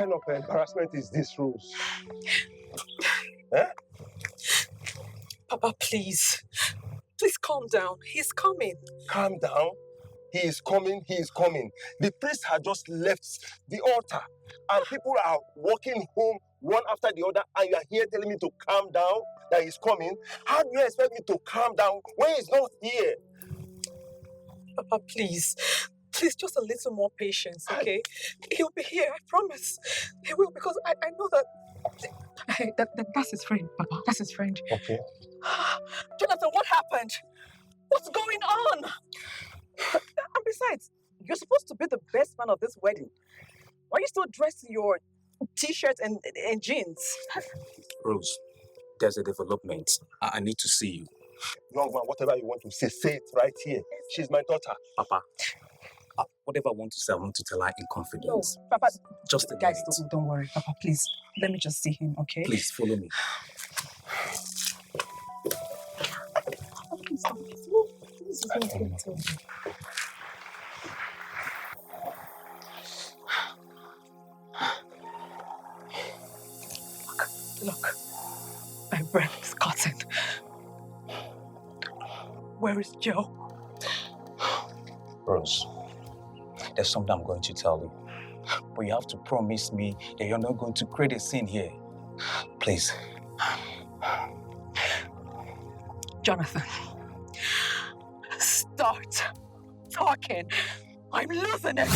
kind of embarrassment is this, Rose? Eh? Papa, please. Please calm down. He's coming. Calm down. He is coming. He is coming. The priest had just left the altar and people are walking home one after the other and you are here telling me to calm down, that he's coming. How do you expect me to calm down when he's not here? Papa, please. Please, just a little more patience, okay? He'll be here, I promise. He will, because I know that... That's his friend, Papa. That's his friend. Okay. Jonathan, what happened? What's going on? And besides, you're supposed to be the best man of this wedding. Why are you still dressed in your t-shirts and jeans? Rose, there's a development. I need to see you. Young man, whatever you want to say it right here. She's my daughter. Papa, whatever I want to say, I want to tell her in confidence. No, Papa, just a guys, minute. don't worry, Papa, please. Let me just see him, okay? Please, follow me. Please, Look, my breath is cutting. Where is Joe? Rose, there's something I'm going to tell you. But you have to promise me that you're not going to create a scene here. Please. Jonathan, start talking. I'm losing it.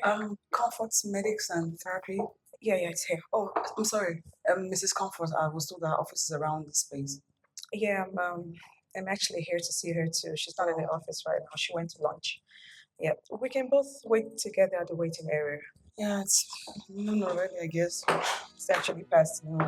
Comfort Medics and Therapy. Yeah, it's here. Oh, I'm sorry. Mrs. Comfort, I was told our office is around this place. Yeah, I'm actually here to see her too. She's not in the office right now. She went to lunch. Yeah, we can both wait together at the waiting area. Yeah, it's noon already, I guess. It's actually past noon.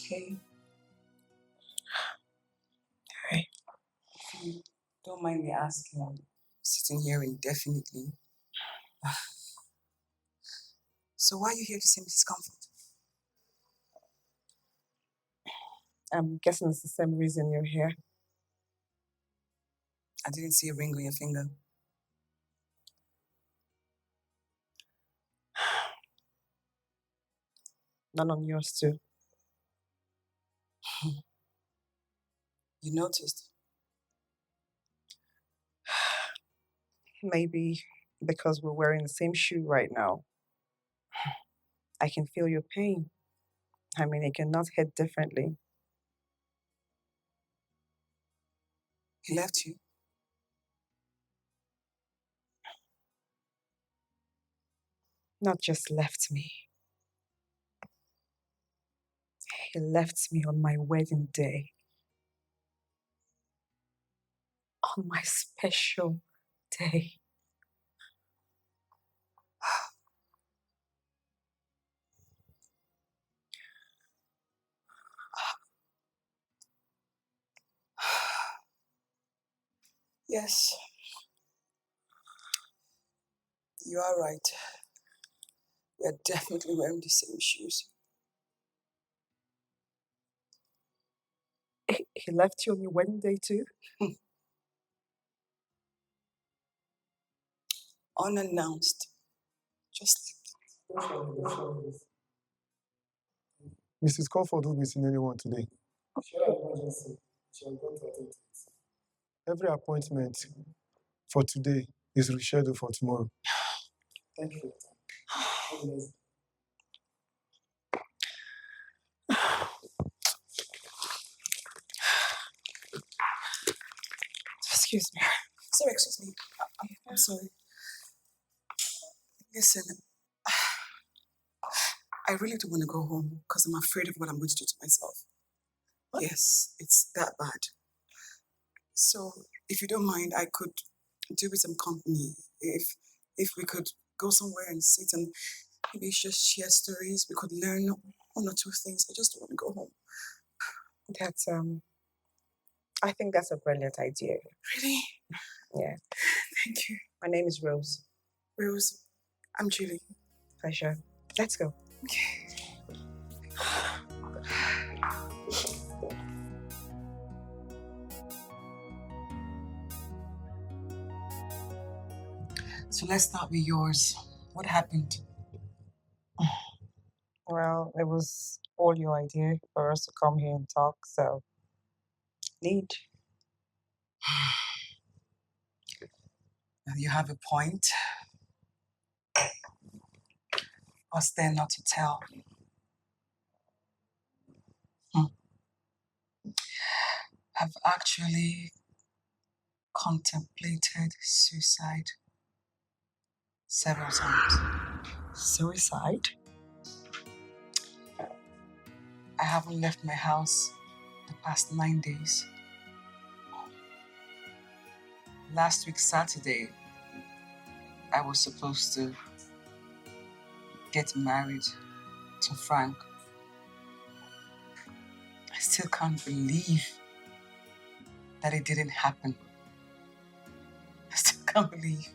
Hey. Hi. If you don't mind me asking, I'm sitting here indefinitely. So why are you here to see Mrs. Comfort? I'm guessing it's the same reason you're here. I didn't see a ring on your finger. None on yours too. You noticed? Maybe because we're wearing the same shoe right now. I can feel your pain. I mean, it cannot hit differently. He left you. Not just left me. He left me on my wedding day. On my special day. Yes. You are right. We are definitely wearing the same shoes. He left you on your wedding day too? Unannounced. Just Mrs. Comfort will be seeing anyone today. Every appointment for today is rescheduled for tomorrow. Thank you. Excuse me. sorry, excuse me. I'm sorry. Listen, I really do want to go home because I'm afraid of what I'm going to do to myself. What? Yes, it's that bad. So, if you don't mind, I could do with some company. If we could go somewhere and sit and maybe just share stories, we could learn one or two things. I just want to go home. That's I think that's a brilliant idea. Really? Yeah. Thank you. My name is Rose. Rose, I'm Julie. Pleasure. Let's go. Okay. So let's start with yours. What happened? Well, it was all your idea for us to come here and talk, so need. You have a point. What's there not to tell? I've actually contemplated suicide several times. Suicide? I haven't left my house the past 9 days. Last week, Saturday, I was supposed to get married to Frank. I still can't believe that it didn't happen. I still can't believe.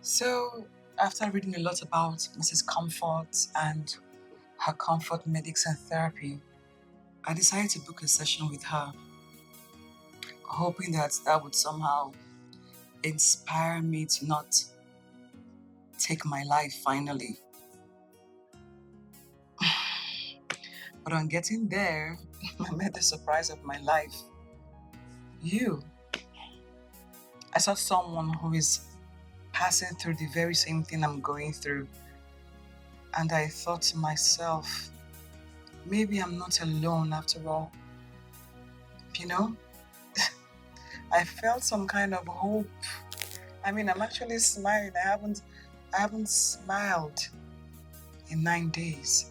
So, after reading a lot about Mrs. Comfort and her Comfort Medics and Therapy, I decided to book a session with her, hoping that would somehow inspire me to not take my life finally. But on getting there, I met the surprise of my life. You. I saw someone who is passing through the very same thing I'm going through. And I thought to myself, maybe I'm not alone after all. You know? I felt some kind of hope. I mean, I'm actually smiling. I haven't smiled in 9 days.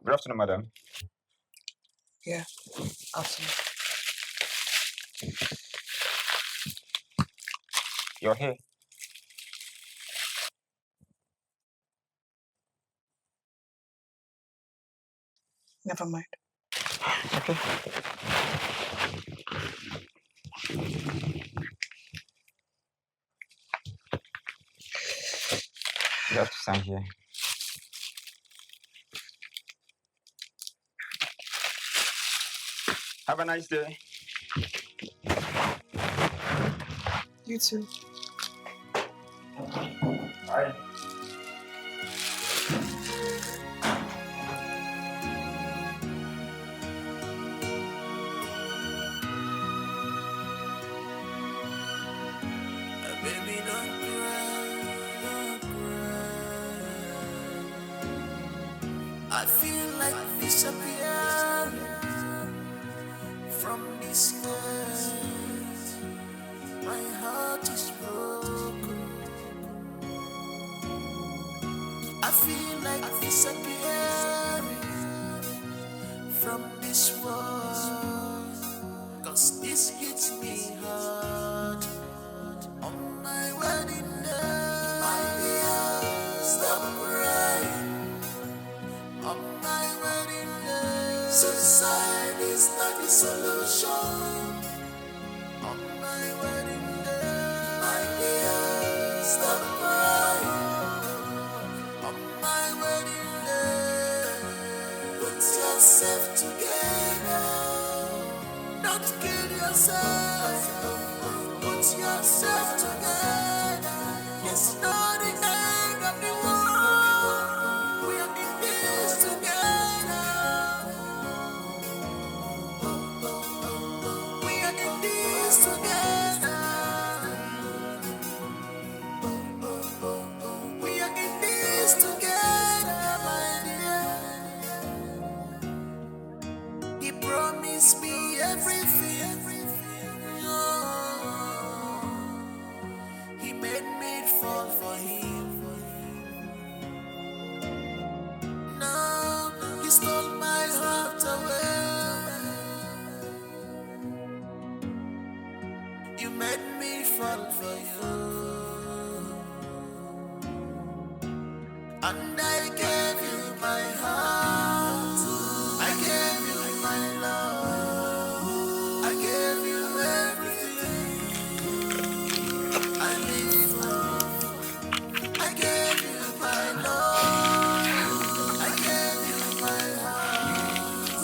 Good afternoon, madam. Yeah, absolutely. You're here. Never mind. Okay. You have to sign here. Have a nice day. You too. Bye. Baby, don't cry, don't cry. I feel like disappearing from this earth. My heart is broken. I feel like disappearing from this world. 'Cause this hits me hard. On my wedding day, my dear, stop crying. On my wedding day, suicide is not the solution. On my wedding day, my dear, stop crying. On my wedding day, put yourself together. Don't kill yourself. Put yourself together. It's not the end of the world. We are in this together. We are in this together. We are in this together, my dear. He promised me everything. Oh, he made me fall for him. Now he stole my heart away. You made me fall for you, and I gave you my heart. I gave you my love. I gave you everything. I live for. I gave you my love. I gave you my heart.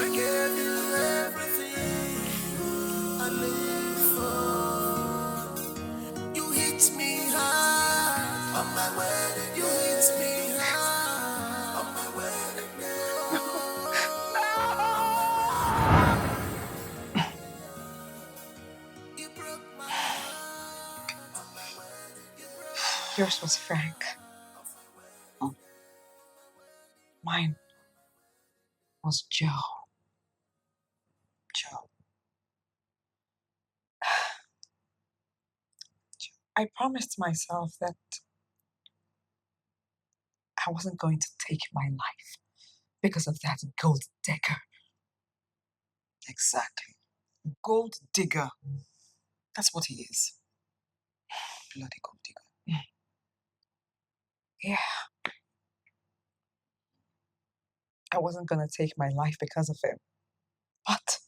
I gave you everything. I live for. You hit me hard on my wedding. You hit me hard. Yours was Frank. Mine was Joe. Joe. I promised myself that I wasn't going to take my life because of that gold digger. Exactly. Gold digger. That's what he is. Bloody gold digger. Yeah. I wasn't going to take my life because of him. But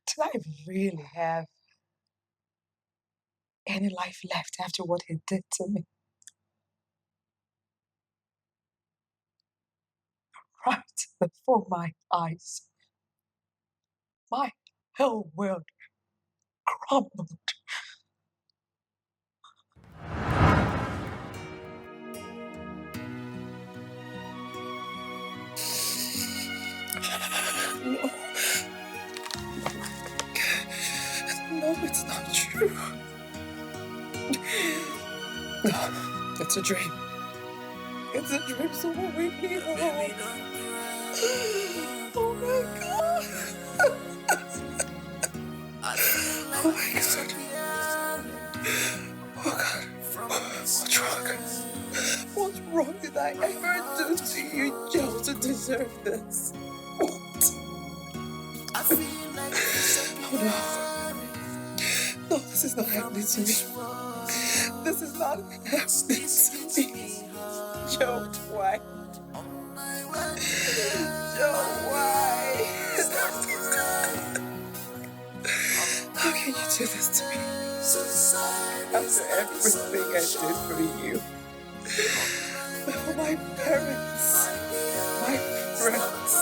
did I really have any life left after what he did to me? Right before my eyes, my whole world crumbled. No, it's not true. No, it's a dream. It's a dream, so wake me up. Oh my God. I feel like Oh my God. disappearing Oh God. from this What's wrong? place. What wrong did I ever do to you, Joe, to deserve this? What? I feel like Oh no. No, this is not happening to me. This is not happening to me. Joe, why? Joe, why? How can you do this to me? After everything I did for you. For my parents, my friends,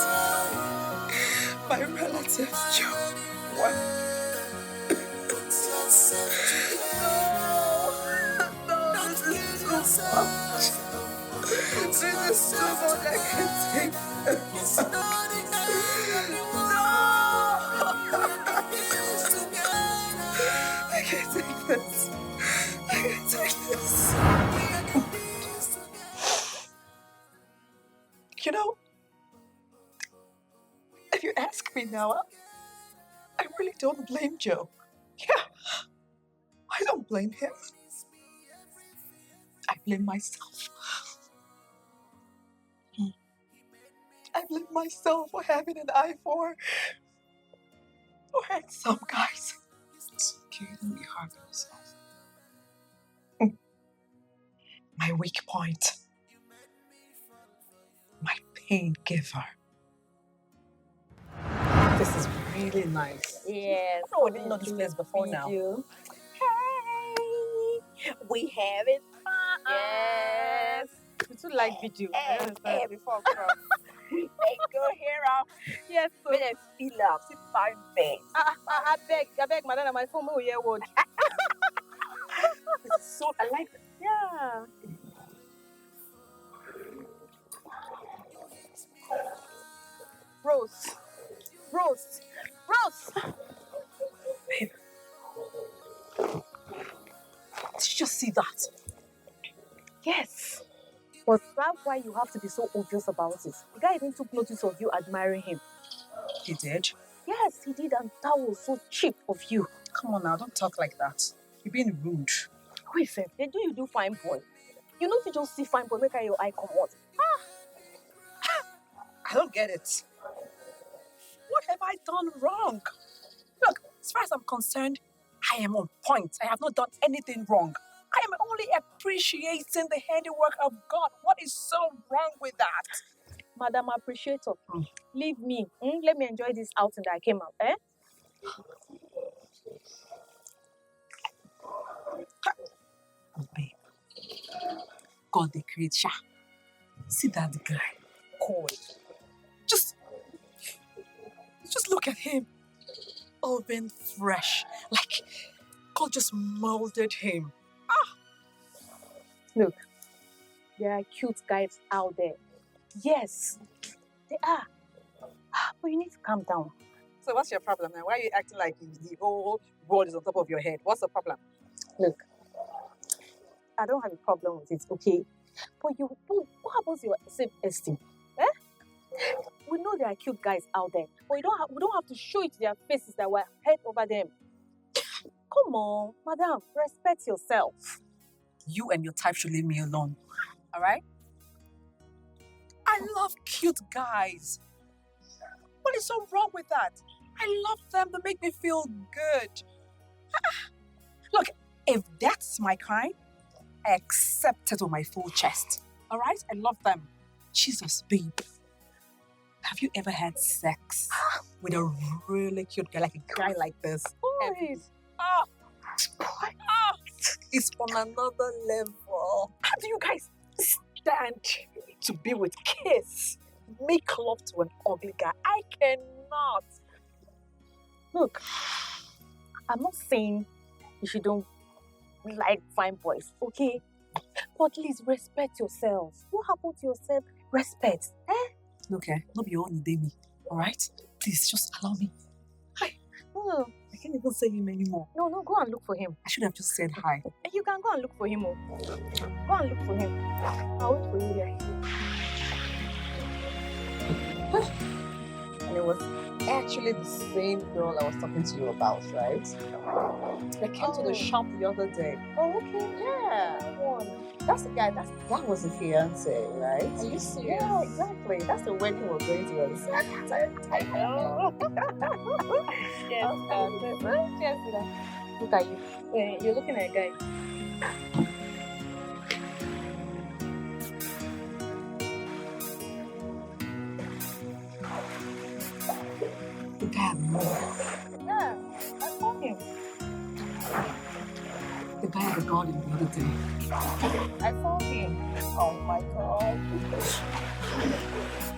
my relatives, Joe. Why? No, this is too much. This is too much. I can't take this. No! I can't take this. I can't take this. You know, if you ask me now, I really don't blame Joe. Yeah, I don't blame him. I blame myself. I blame myself for having an eye for handsome guys. It's okay, don't be hard on yourself. My weak point. My pain giver. This is really nice. Yes. No, I didn't know this place before now. Hey, we have it fun. Yes. You too like video. Hey, before come. Hey, go here out. Yes, so. When I feel up, sit fine face. I beg, madam, my phone will hear word. So I like it. Yeah. Rose. Babe. Did you just see that? Yes. But that's why you have to be so obvious about it. The guy even took notice of you admiring him. He did? Yes, he did, and that was so cheap of you. Come on now, don't talk like that. You're being rude. Wait, sir, they do you do fine boy. You know if you just see fine boy, make your eye come out. I don't get it. What have I done wrong? Look, as far as I'm concerned, I am on point. I have not done anything wrong. I am only appreciating the handiwork of God. What is so wrong with that? Madam Appreciator, leave me. Let me enjoy this outing that I came out. Eh? Babe, God the creator. See that guy? Cold. Just look at him. Oven fresh. Like God just molded him. Look, there are cute guys out there. Yes, they are. But you need to calm down. So what's your problem now? Why are you acting like the whole world is on top of your head? What's the problem? Look, I don't have a problem with it, okay? But what happens to your self-esteem? Eh? We know there are cute guys out there, but we don't have to show it to their faces that we're head over them. Come on, madam, respect yourself. You and your type should leave me alone. All right? I love cute guys. What is so wrong with that? I love them. They make me feel good. Look, if that's my kind, I accept it with my full chest. All right? I love them. Jesus, babe. Have you ever had sex with a really cute guy, like a guy like this? Boys. It's on another level. How do you guys stand to be with kiss? Make love to an ugly guy. I cannot. Look, I'm not saying you don't like fine boys, okay? But please respect yourself. What happened to yourself? Respect. Look, not be only day me. All right? Please, just allow me. Hi. Oh, I can't even say him anymore. no, go and look for him. I should have just said hi. You can go and look for him. Oh. Go and look for him. I'll wait for you here. And it was actually the same girl I was talking to you about, right? I came to the shop the other day. Oh, okay. Yeah. That one. That's the guy, that was the fiance, right? Are you serious? Yeah, exactly. That's the wedding we're going to on Saturday. I know. Yes, look at you. You're looking at a guy. The guy I know. Yeah, I saw him. The guy at the garden the other day. I saw him. Oh my god.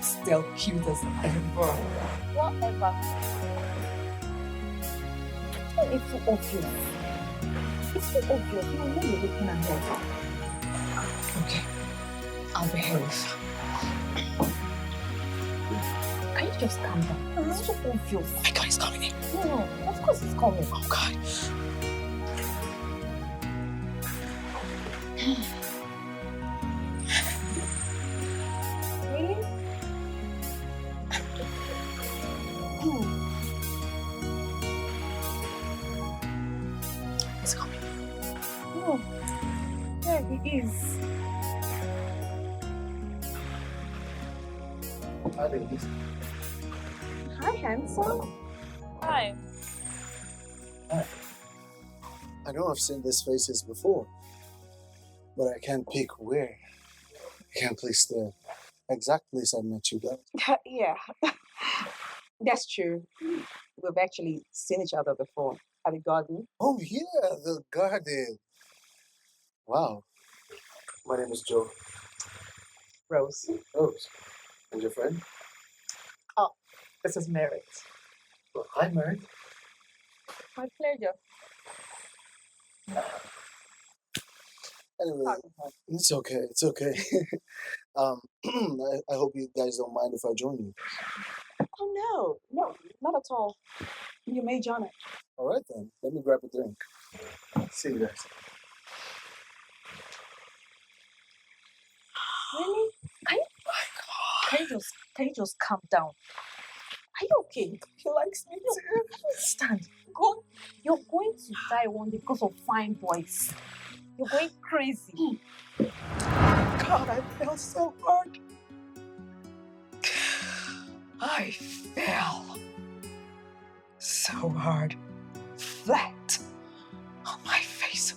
Still cute as ever. Whatever. It's so obvious. It's so obvious. You know you're looking at her. Okay. I'll behave. Can you just calm down? It's so obvious. My god, he's coming in. No, of course it's coming. Oh god. Really? He's coming. No. Yeah, he is. Hi, handsome. Hi. I know I've seen these faces before, but I can't pick where. I can't place the exact place I met you guys. Yeah. That's true. We've actually seen each other before at the garden. Oh yeah, the garden. Wow. My name is Joe. Rose. Rose. And your friend? This is Merit. Well, hi, Mary. My pleasure. Anyway, it's okay. It's okay. I hope you guys don't mind if I join you. Oh no, not at all. You may join it. All right then. Let me grab a drink. See you guys. Really? Can you just calm down? Are you okay? He likes me too. Stand. Go. You're going to die one day because of fine boys. You're going crazy. God, I fell so hard. I fell so hard, flat on my face.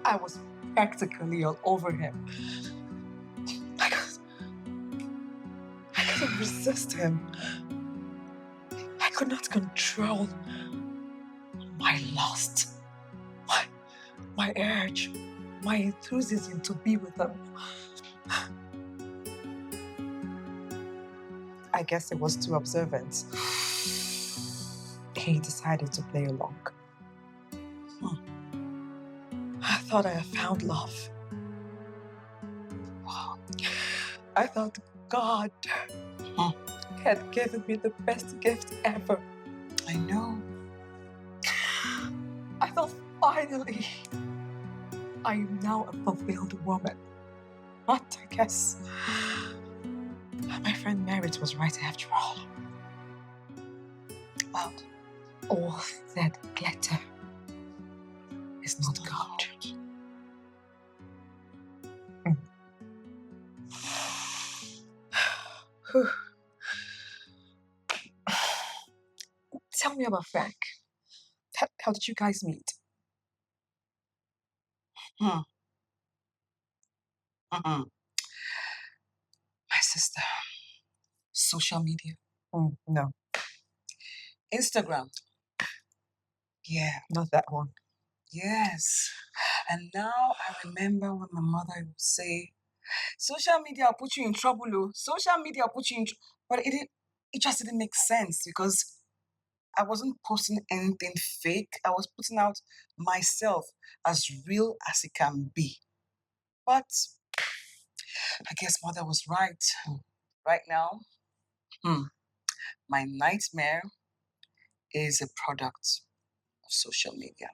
I was practically all over him. I couldn't resist him. I could not control my lust, my urge, my enthusiasm to be with him. I guess it was too observant. He decided to play along. I thought I had found love. I thought God had given me the best gift ever. I know. I Finally, I am now a fulfilled woman. But I guess my friend Merit was right after all. Well, all that glitter is not gold. Tell me about Frank. How did you guys meet? My sister. Social media. No, Instagram. Yeah. not that one. Yes. And now I remember when my mother would say, social media will put you in trouble, oh. Social media will put you in trouble. But it just didn't make sense because I wasn't posting anything fake. I was putting out myself as real as it can be. But I guess mother was right. Right now, my nightmare is a product of social media.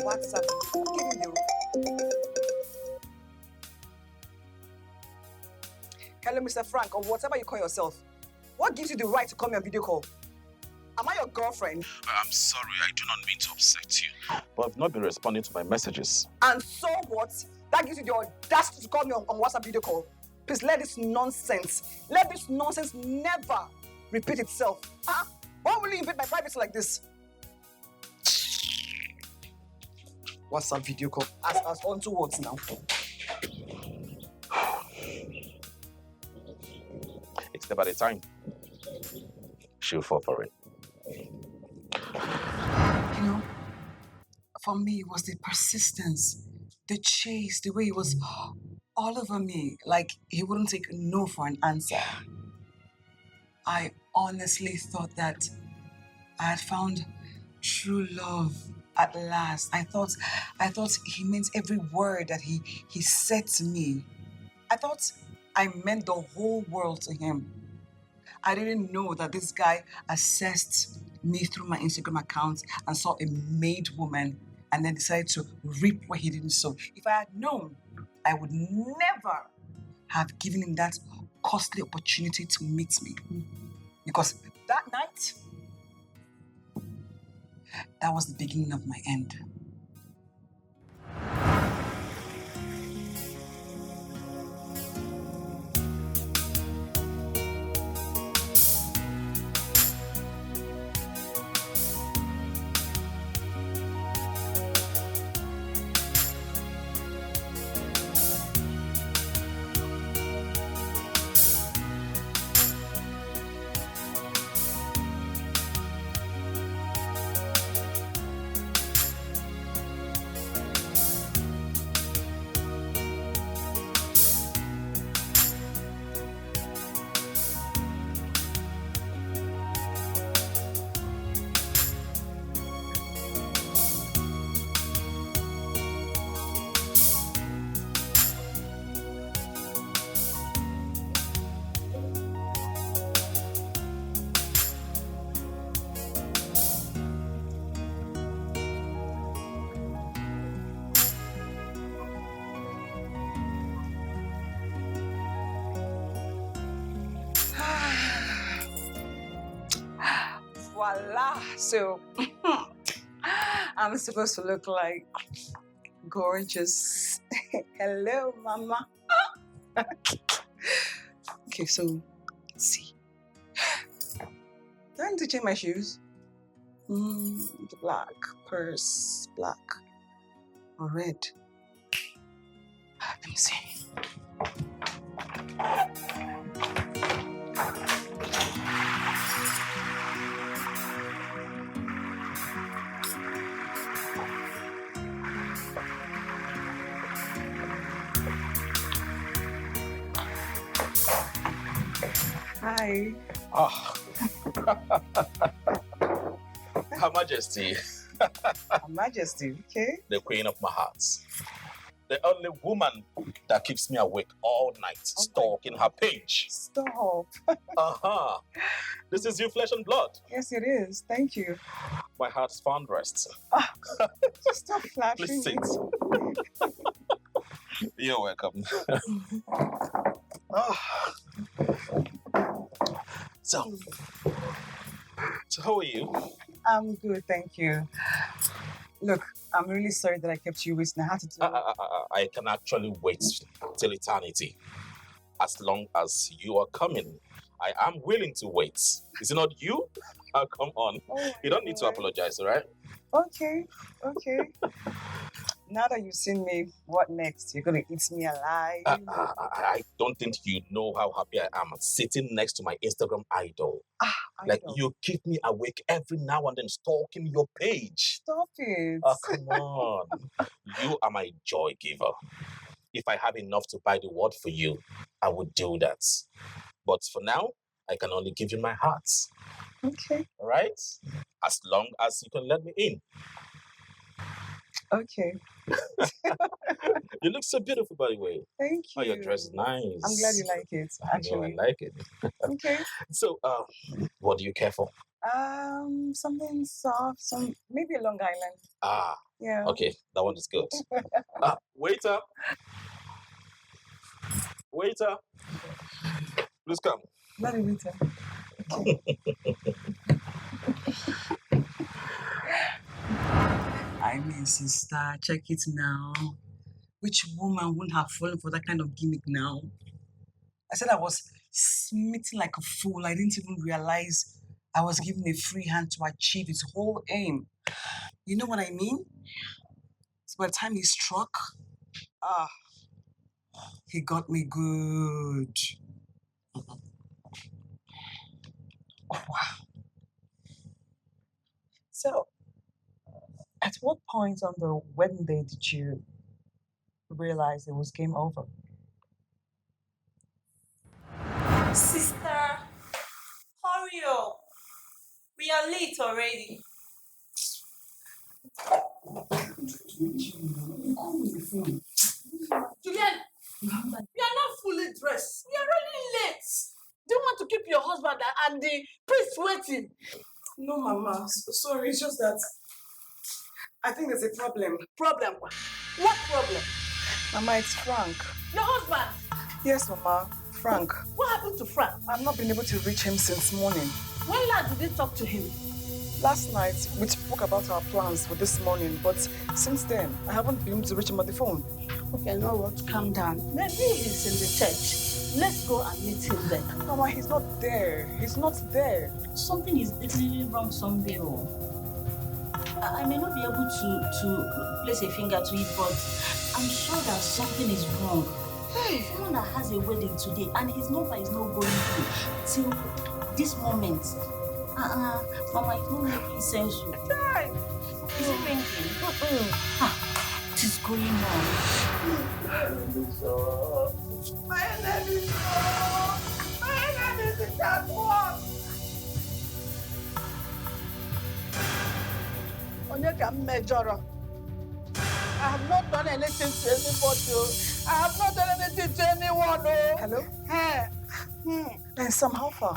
WhatsApp. Give me the. Hello, Mr. Frank, or whatever you call yourself. What gives you the right to call me on video call? Am I your girlfriend? I'm sorry, I do not mean to upset you. But I've not been responding to my messages. And so what? That gives you the audacity to call me on WhatsApp video call. Please let this nonsense never repeat itself. Huh? Why will you invade my privacy like this? WhatsApp video call. As on to what now? It's never the time. She'll fall for it. You know, for me, it was the persistence, the chase, the way he was all over me, like he wouldn't take no for an answer. I honestly thought that I had found true love at last. I thought he meant every word that he said to me. I thought I meant the whole world to him. I didn't know that this guy assessed me through my Instagram account and saw a made woman and then decided to reap what he didn't sow. If I had known, I would never have given him that costly opportunity to meet me. Because that night, that was the beginning of my end. Voila! So I'm supposed to look like gorgeous. Hello, mama. Okay, so let's see. Do I need to change my shoes? The black purse, black or red. Let me see. Hi. Ah. Her Majesty, Her Majesty, okay? the queen of my heart. The only woman that keeps me awake all night, stalking her page. Stop. Uh-huh. This is you, flesh and blood. Yes, it is. Thank you. My heart's found rest. Just stop flashing. Please sit. You're welcome. So how are you? I'm good, thank you. Look, I'm really sorry that I kept you waiting. I had to do I can actually wait till eternity. As long as you are coming, I am willing to wait. Is it not you? Come on. Oh, You don't need to apologize, all right? Okay. Now that you've seen me, what next? You're gonna eat me alive? I don't think you know how happy I am sitting next to my Instagram idol. Like, you keep me awake every now and then, stalking your page. Stop it. Come on. You are my joy giver. If I have enough to buy the world for you, I would do that. But for now, I can only give you my heart. Okay. All right? As long as you can let me in. Okay. You look so beautiful, by the way. Thank you. Oh, your dress is nice. I'm glad you like it, actually. I like it. Okay. So, what do you care for? Something soft, maybe a Long Island. Yeah. Okay, that one is good. Waiter, please come. Bloody waiter. Okay. I mean, sister, check it now. Which woman wouldn't have fallen for that kind of gimmick now? I said I was smitten like a fool. I didn't even realize I was given a free hand to achieve its whole aim. You know what I mean? So by the time he struck, he got me good. Oh, wow. So, at what point on the wedding day did you realize it was game over? Sister, hurry up. We are late already. Julian, we are not fully dressed. We are really late. Do you want to keep your husband and the priest waiting? No, Mama. Sorry, it's just that I think there's a problem. Problem? What problem? Mama, it's Frank. Your husband? Yes, Mama. Frank. What happened to Frank? I've not been able to reach him since morning. When last did you talk to him? Last night, we spoke about our plans for this morning, but since then, I haven't been able to reach him on the phone. Okay, no what? Calm down. Maybe he's in the church. Let's go and meet him there. Mama, he's not there. He's not there. Something is definitely wrong somewhere. I may not be able to place a finger to it, but I'm sure that something is wrong. Someone that has a wedding today and his number is not going through till this moment. Mama, it's not making sense. Is it ringing? What is going on? My name is that one. Onyeka Mejoro. I have not done anything to anybody. I have not done anything to anyone. Hello? Hey. Then Sam, how far?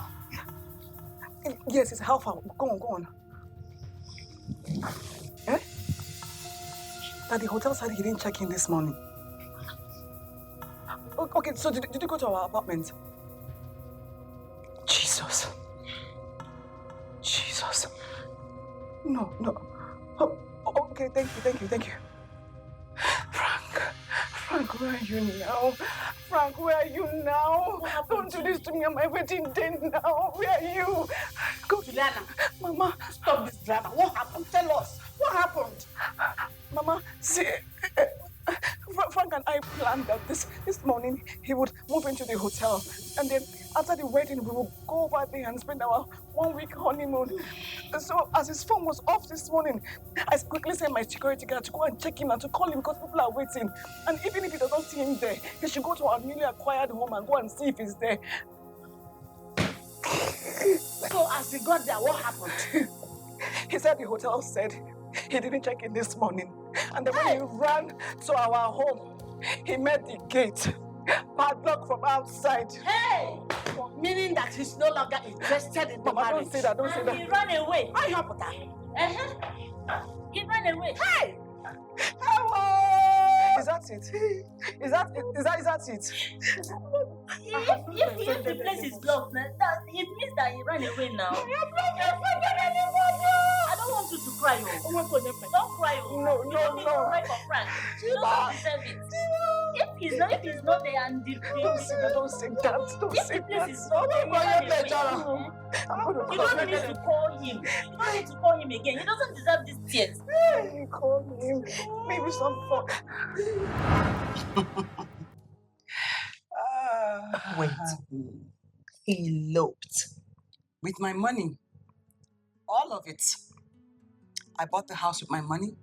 Yes, it's how far. Go on. Eh? That the hotel said he didn't check in this morning. Okay, so did you go to our apartment? Jesus. No. Oh, okay, thank you. Frank, where are you now? Don't do this to me on my wedding day now. Where are you? Go, Juliana. Mama. Stop this drama. What happened? Tell us. What happened? Mama, see, Frank and I planned that this morning he would move into the hotel. And then after the wedding, we will go over there and spend our 1 week honeymoon. So as his phone was off this morning, I quickly sent my security guard to go and check him and to call him because people are waiting. And even if he doesn't see him there, he should go to our newly acquired home and go and see if he's there. So as he got there, what happened? He said the hotel said he didn't check in this morning. And then when he ran to our home, he met the gate padlocked from outside. Hey! Meaning that he's no longer interested in the Mama, marriage. don't say that. He ran away. I help with that. He ran away. Hey! Hello! Is that it? Is that it? If the place is locked, it means that he ran away now. I don't want you to cry. Don't cry. No. Cry for Frank. You don't deserve it. If he's not there and the Don't say that. Don't say that. Don't if say the place that. is locked, he ran away. You don't need to call him. You don't need to call him again. He doesn't deserve these tears. You call him. Maybe some fun. Wait. Eloped. With my money. All of it. I bought the house with my money.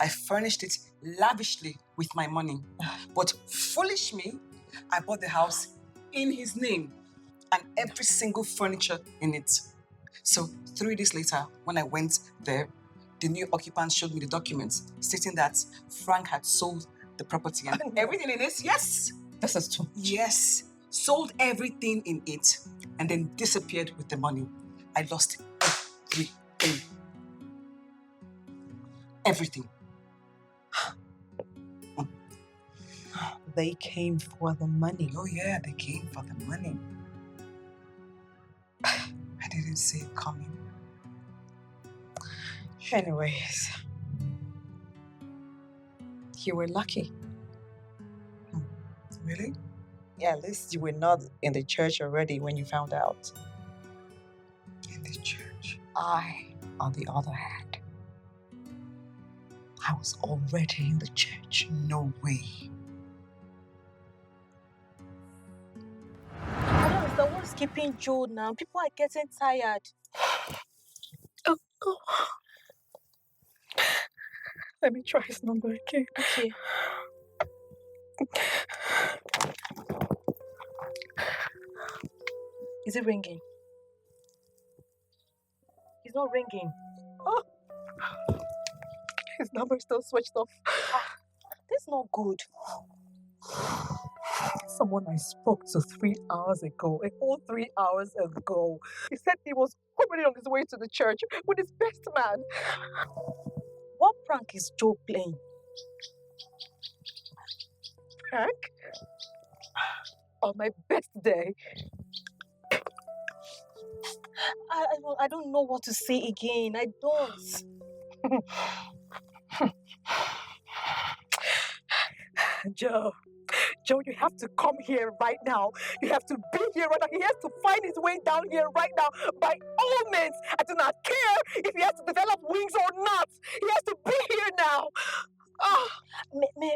I furnished it lavishly with my money. But foolish me, I bought the house in his name and every single furniture in it. So 3 days later, when I went there, the new occupant showed me the documents stating that Frank had sold the property and everything in it. Yes. This is too much. Yes. Sold everything in it and then disappeared with the money. I lost everything. Everything. They came for the money. Oh yeah, they came for the money. I didn't see it coming. Anyways, you were lucky. Really? Yeah, at least you were not in the church already when you found out. In the church? I, on the other hand, I was already in the church. No way. I don't understand what's keeping Joe now. People are getting tired. Oh. Let me try his number again. Okay. Is it ringing? It's not ringing. Oh, his number is still switched off. This is not good. Someone I spoke to 3 hours ago, a whole 3 hours ago. He said he was already on his way to the church with his best man. What prank is Joe playing? Prank? On my best day. I don't know what to say again. I don't. Joe, you have to come here right now. You have to be here right now. He has to find his way down here right now. By all means, I do not care if he has to develop wings or not. He has to be here now. Oh.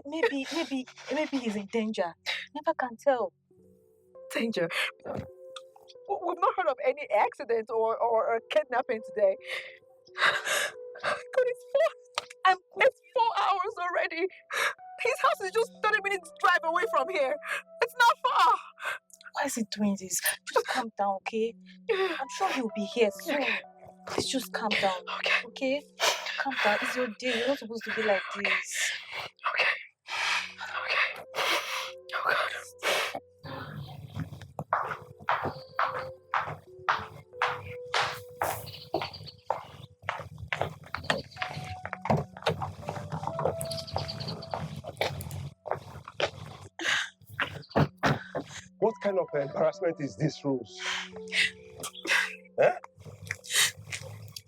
Maybe he's in danger. Never can tell. Danger? We've not heard of any accident or kidnapping today. God, it's 4 hours already. His house is just 30 minutes drive away from here. It's not far. Why is he doing this? Just calm down, okay? I'm sure he'll be here soon. Please just calm down. Okay? Calm down. It's your day. You're not supposed to be like this. Okay. Oh, God. What kind of embarrassment is this, Rose? Eh?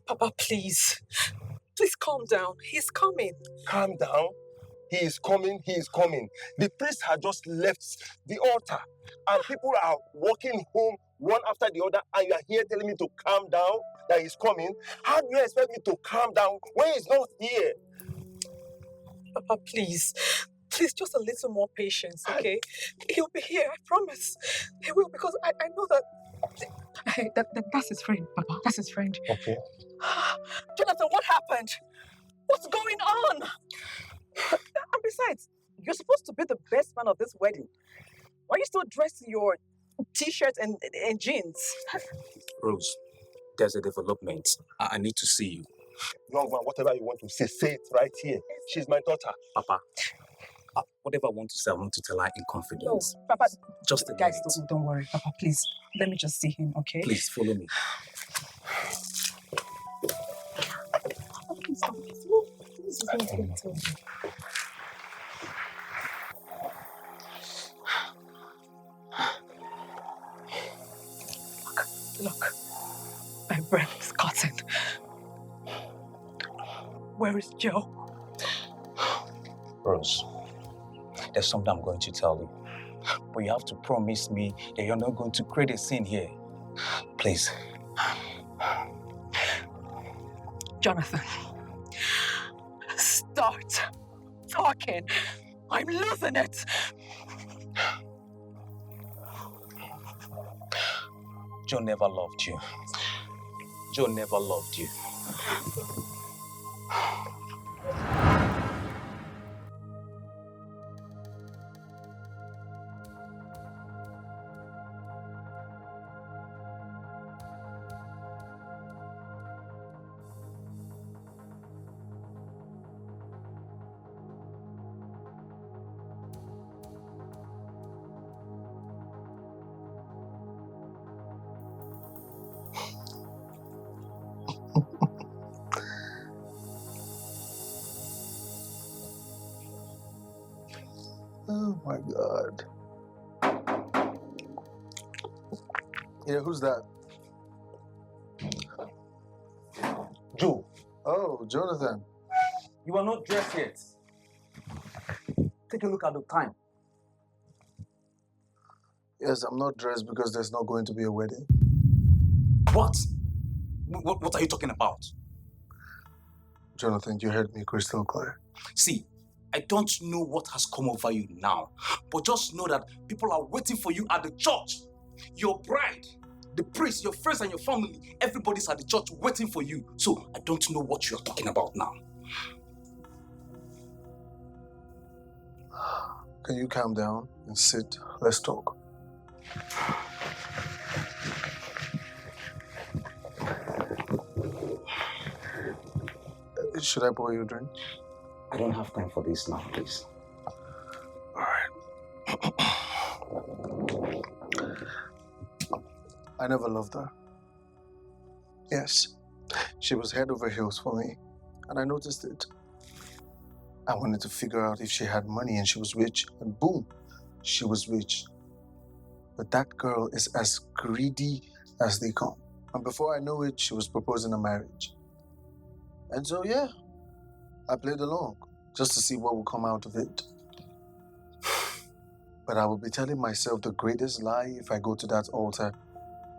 Papa, please. Please calm down. He's coming. Calm down. He is coming. The priest had just left the altar and people are walking home one after the other and you are here telling me to calm down, that he's coming. How do you expect me to calm down when he's not here? Papa, please. Please, just a little more patience, okay? He'll be here, I promise. He will, because I know that... Hey, that's his friend, Papa. That's his friend. Okay. Jonathan, what happened? What's going on? And besides, you're supposed to be the best man of this wedding. Why are you still dressed in your t-shirts and jeans? Rose, there's a development. I need to see you. Young man, whatever you want to say it right here. She's my daughter. Papa, whatever I want to say, I want to tell her in confidence. No, Papa, just a guys, minute. don't worry, Papa, please. Let me just see him, okay? Please, follow me. Please stop. This is not good. Look, my breath is cutting. Where is Joe? Rose, there's something I'm going to tell you. But you have to promise me that you're not going to create a scene here. Please. Jonathan, start talking. I'm losing it. Joe never loved you. Joe never loved you. Oh my God. Yeah, who's that? Joe. Oh, Jonathan. You are not dressed yet. Take a look at the time. Yes, I'm not dressed because there's not going to be a wedding. What? What are you talking about? Jonathan, you heard me crystal clear. See, I don't know what has come over you now, but just know that people are waiting for you at the church. Your bride, the priest, your friends and your family, everybody's at the church waiting for you. So I don't know what you're talking about now. Can you calm down and sit? Let's talk. Should I pour you a drink? I don't have time for this now, please. Alright. I never loved her. Yes, she was head over heels for me, and I noticed it. I wanted to figure out if she had money and she was rich, and boom, she was rich. But that girl is as greedy as they come. And before I know it, she was proposing a marriage. And so, yeah, I played along just to see what would come out of it. But I will be telling myself the greatest lie if I go to that altar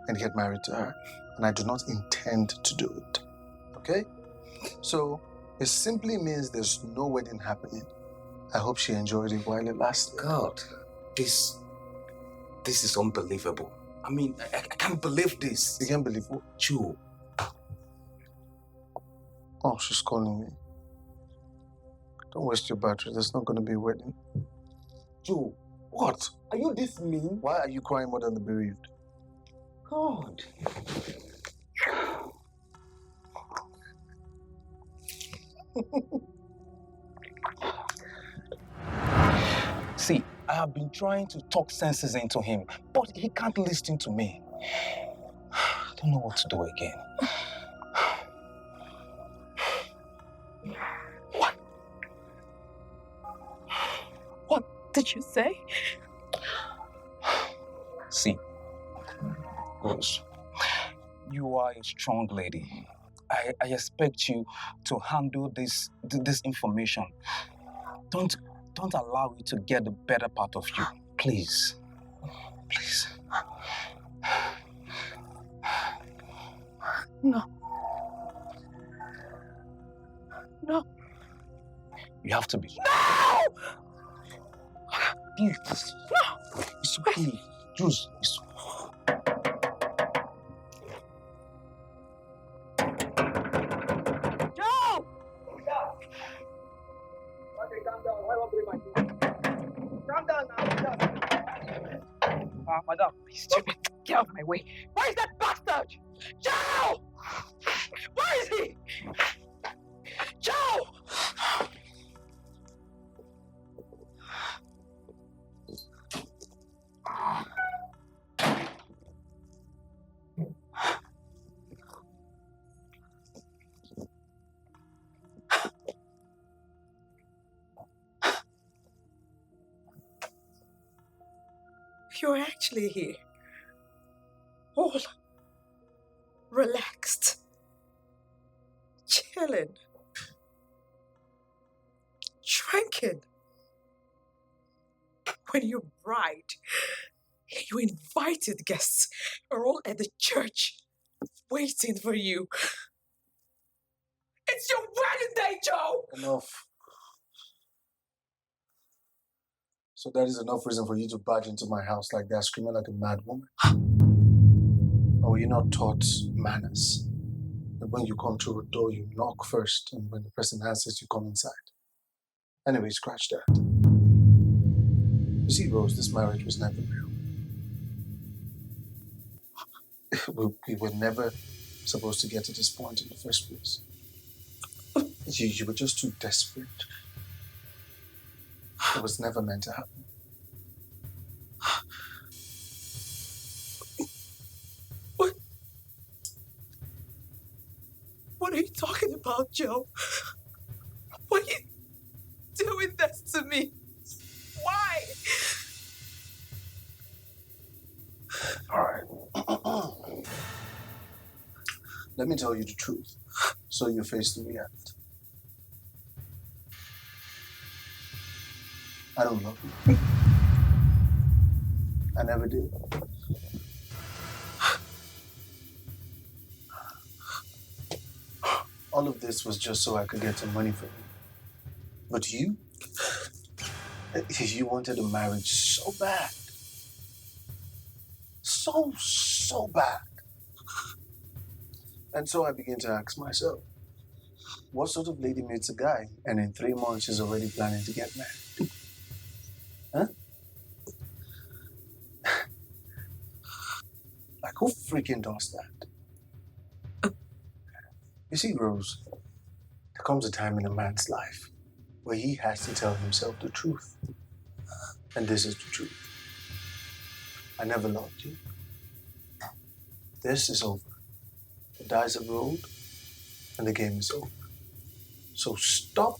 and get married to her. And I do not intend to do it. Okay? So, it simply means there's no wedding happening. I hope she enjoyed it while it lasted. God, this is unbelievable. I mean, I can't believe this. You can't believe what? Joe. Oh, she's calling me. Don't waste your battery. There's not going to be a wedding. Joe, what? Are you this mean? Why are you crying more than the bereaved? God. See, I have been trying to talk senses into him, but he can't listen to me. I don't know what to do again. What did you say? See, Rose, you are a strong lady. I expect you to handle this information. Don't allow it to get the better part of you. Please. Please. No. No. You have to be. No! Please. No! It's okay. Juice. It's Joe! Calm down now. Madam, stupid. Get out of my way. Where is that bastard? Joe! Where is he? Joe! You're actually here. All relaxed. Chilling. Drinking. When your bride, your invited guests are all at the church waiting for you. It's your wedding day, Joe! Enough. So that is enough reason for you to barge into my house like that, screaming like a mad woman. Or were you not taught manners? That when you come through a door, you knock first, and when the person answers, you come inside. Anyway, scratch that. You see, Rose, this marriage was never real. We were never supposed to get to this point in the first place. You were just too desperate. It was never meant to happen. What are you talking about, Joe? Why are you doing this to me? Why? All right. Let me tell you the truth, so you face the reality. I don't love you. I never did. All of this was just so I could get some money from you. But you wanted a marriage so bad. So bad. And so I began to ask myself, what sort of lady meets a guy and in 3 months she's already planning to get married? Huh? Like, who freaking does that? You see, Rose, There comes a time in a man's life where he has to tell himself the truth. And this is the truth. I never loved you. This is over. The dice have rolled, and the game is over. So stop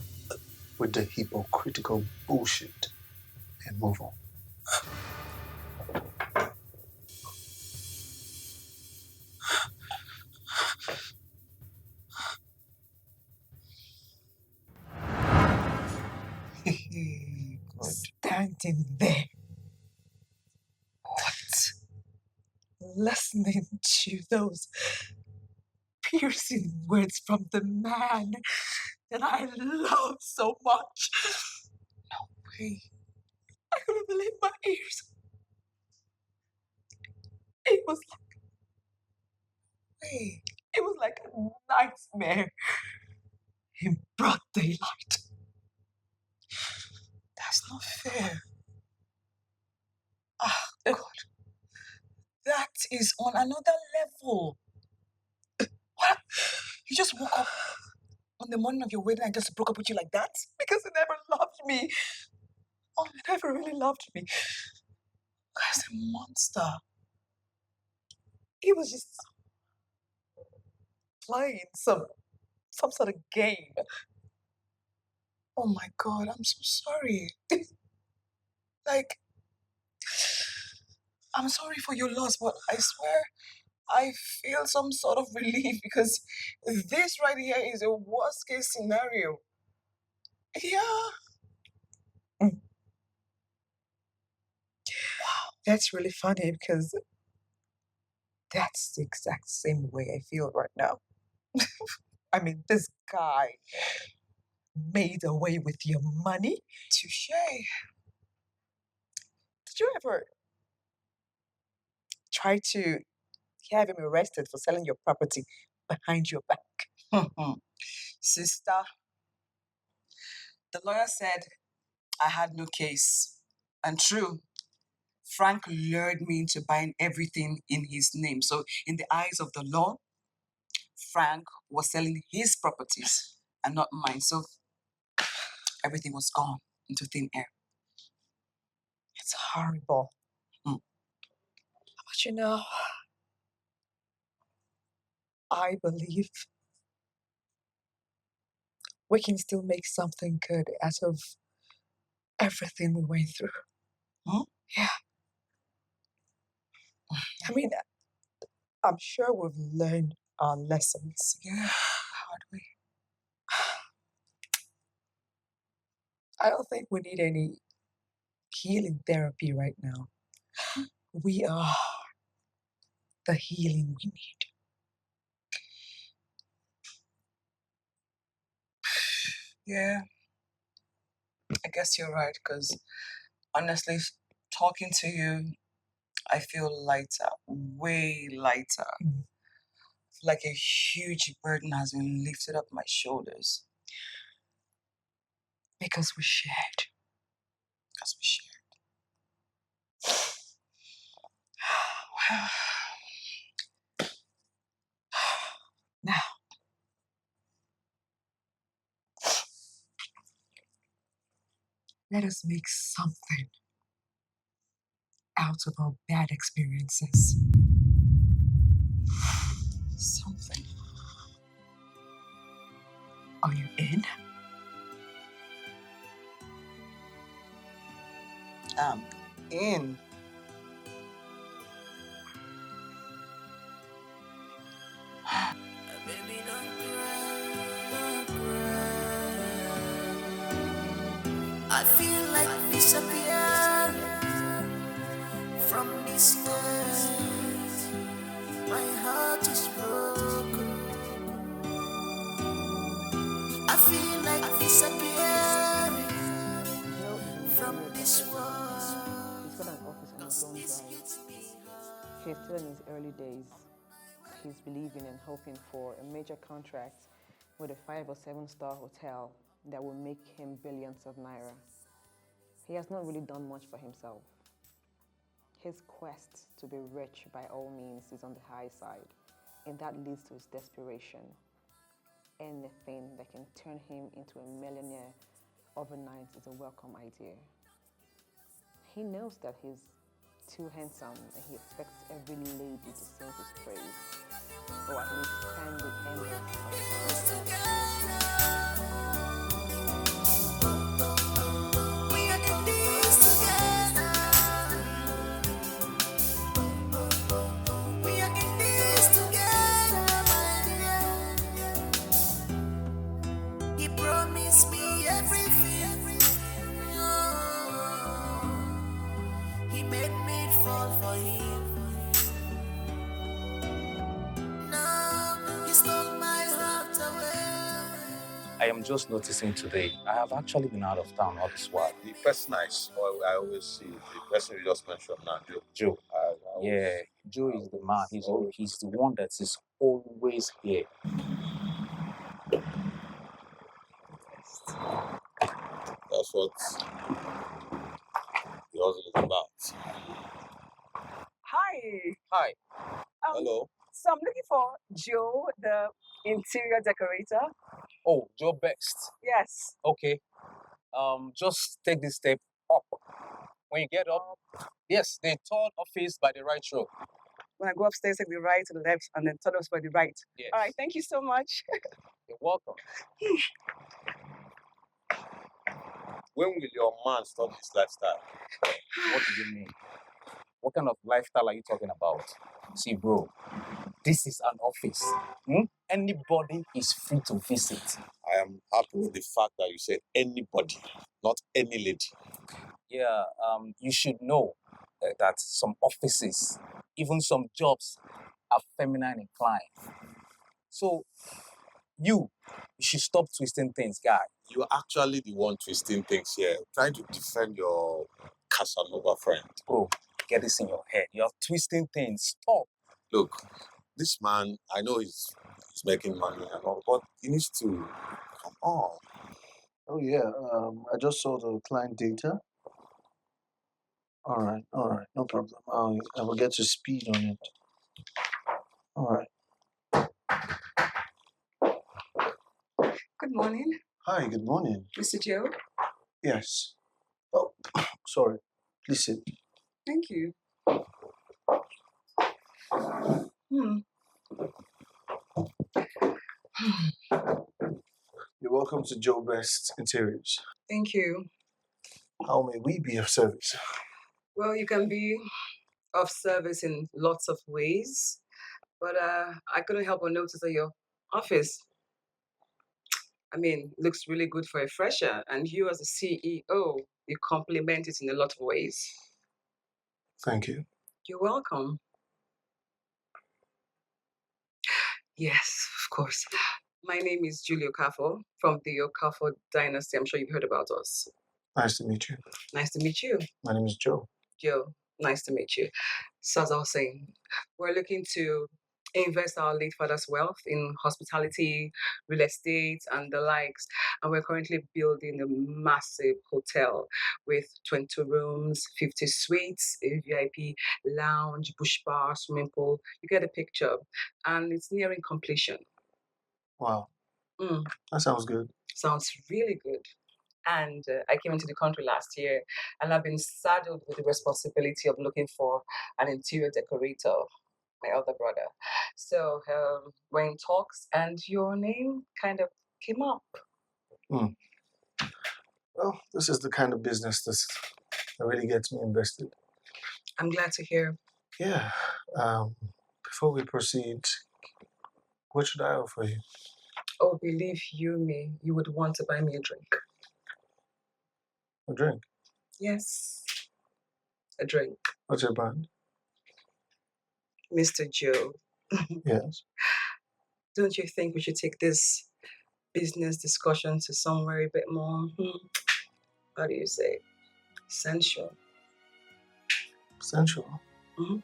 with the hypocritical bullshit and move on. Standing there. Listening to those piercing words from the man that I love so much. No way. I couldn't believe my ears. It was like a nightmare in broad daylight. That's not fair. Ah, God. That is on another level. What? You just woke up on the morning of your wedding and just broke up with you like that? Because he never loved me. Oh, he never really loved me. Guy's a monster. He was just playing some sort of game. Oh my God, I'm so sorry. Like, I'm sorry for your loss, but I swear I feel some sort of relief because this right here is a worst case scenario. Yeah. Mm. Wow, that's really funny because that's the exact same way I feel right now. I mean, this guy made away with your money. Touche. Did you ever try to have him arrested for selling your property behind your back? Sister, the lawyer said I had no case. And true, Frank lured me into buying everything in his name. So in the eyes of the law, Frank was selling his properties and not mine. So everything was gone into thin air. It's horrible. Mm. But you know, I believe we can still make something good out of everything we went through. Hmm? Yeah. I mean, I'm sure we've learned our lessons. Yeah, hard way. I don't think we need any healing therapy right now. We are the healing we need. Yeah, I guess you're right, because honestly, talking to you, I feel lighter, way lighter. Mm. Like a huge burden has been lifted up my shoulders. Because we shared. Because we shared. Now, let us make something out of our bad experiences. Something. Are you in? In. Baby, don't cry, don't cry. I feel like disappearing from this world. My heart is broken. I feel like disappearing from this world. He's got an office on his own drive. He's still in his early days. He's believing and hoping for a major contract with a 5 or 7 star hotel that will make him billions of naira. He has not really done much for himself. His quest to be rich by all means is on the high side, and that leads to his desperation. anything that can turn him into a millionaire overnight is a welcome idea. He knows that he's too handsome and he expects every lady to sing his praise, or at least stand the embers of his We are in this together. We are in this together, my dear. He promised me everything. Oh, he made me fall for him. Now he stole my heart away. I am just noticing today, I have actually been out of town all this while. The person I always see, the person you just mentioned now, Joe. Joe. I always- Yeah, Joe is the man. He's the one that is always here. That's what the hustle is about. Hi. Hi. Hello. So I'm looking for Joe, the interior decorator. Oh, Joe Best. Yes. Okay. Just take this step up. When you get up, yes, the third office by the right road. When I go upstairs, take the right to the left, and then turn us for the right. Yes. All right. Thank you so much. You're welcome. When will your man stop this lifestyle? What do you mean? What kind of lifestyle are you talking about? See, bro, this is an office. Anybody is free to visit. I am happy with the fact that you said anybody, not any lady. Yeah, you should know that some offices, even some jobs, are feminine inclined. So, you should stop twisting things, guy. You're actually the one twisting things here, trying to defend your Casanova friend. Bro, get this in your head. You're twisting things. Stop. Look, this man, I know he's making money and all, but he needs to come on. Oh yeah, I just saw the client data. All right, no problem. I will get to speed on it. All right. Good morning, Hi, good morning. Mr. Joe. Yes. Oh, sorry. Please sit. Thank you. Hmm. You're welcome to Joe Best Interiors. Thank you. How may we be of service? Well, you can be of service in lots of ways, but I couldn't help but notice that your office, I mean, looks really good for a fresher, and you as a CEO, you complement it in a lot of ways. Thank you. You're welcome. Yes, of course. My name is Julie Okafor from the Okafor dynasty. I'm sure you've heard about us. Nice to meet you. Nice to meet you. My name is Joe. Joe, nice to meet you. So as I was saying, we're looking to invest our late father's wealth in hospitality, real estate, and the likes. And we're currently building a massive hotel with 20 rooms, 50 suites, a VIP lounge, bush bar, swimming pool. You get the picture. And it's nearing completion. Wow. Mm, That sounds good. sounds really good. And I came into the country last year, and I've been saddled with the responsibility of looking for an interior decorator, my other brother. So we're in talks, and your name kind of came up. Well, this is the kind of business that really gets me invested. I'm glad to hear. Yeah. Before we proceed, what should I offer you? Oh, believe you me, you would want to buy me a drink. A drink? Yes, a drink. What's your brand? Mr. Joe, Yes. don't you think we should take this business discussion to somewhere a bit more, how do you say, sensual? Sensual. Mm-hmm.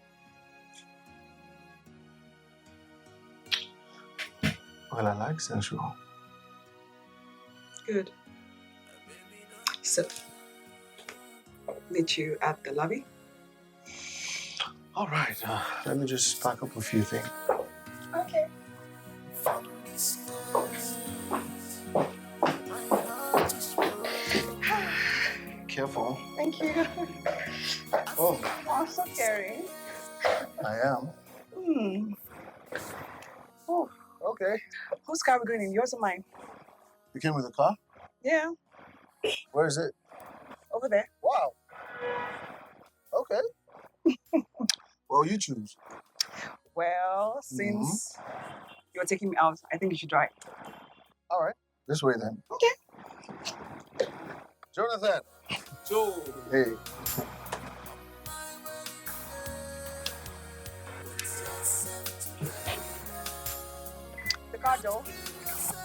Well, I like sensual. Good. So, meet you at the lobby. All right. Let me just pack up a few things. Okay. From this world. Careful. Thank you. Oh, Oh, so caring. I am. Hmm. Oh, Okay. whose car are we going in? Yours or mine? You came with a car? Yeah, Where is it? over there. Wow. Okay. Well, you choose. Well, since you're taking me out, I think you should drive. All right. This way then. Okay. Jonathan. Joe. Hey. The car door.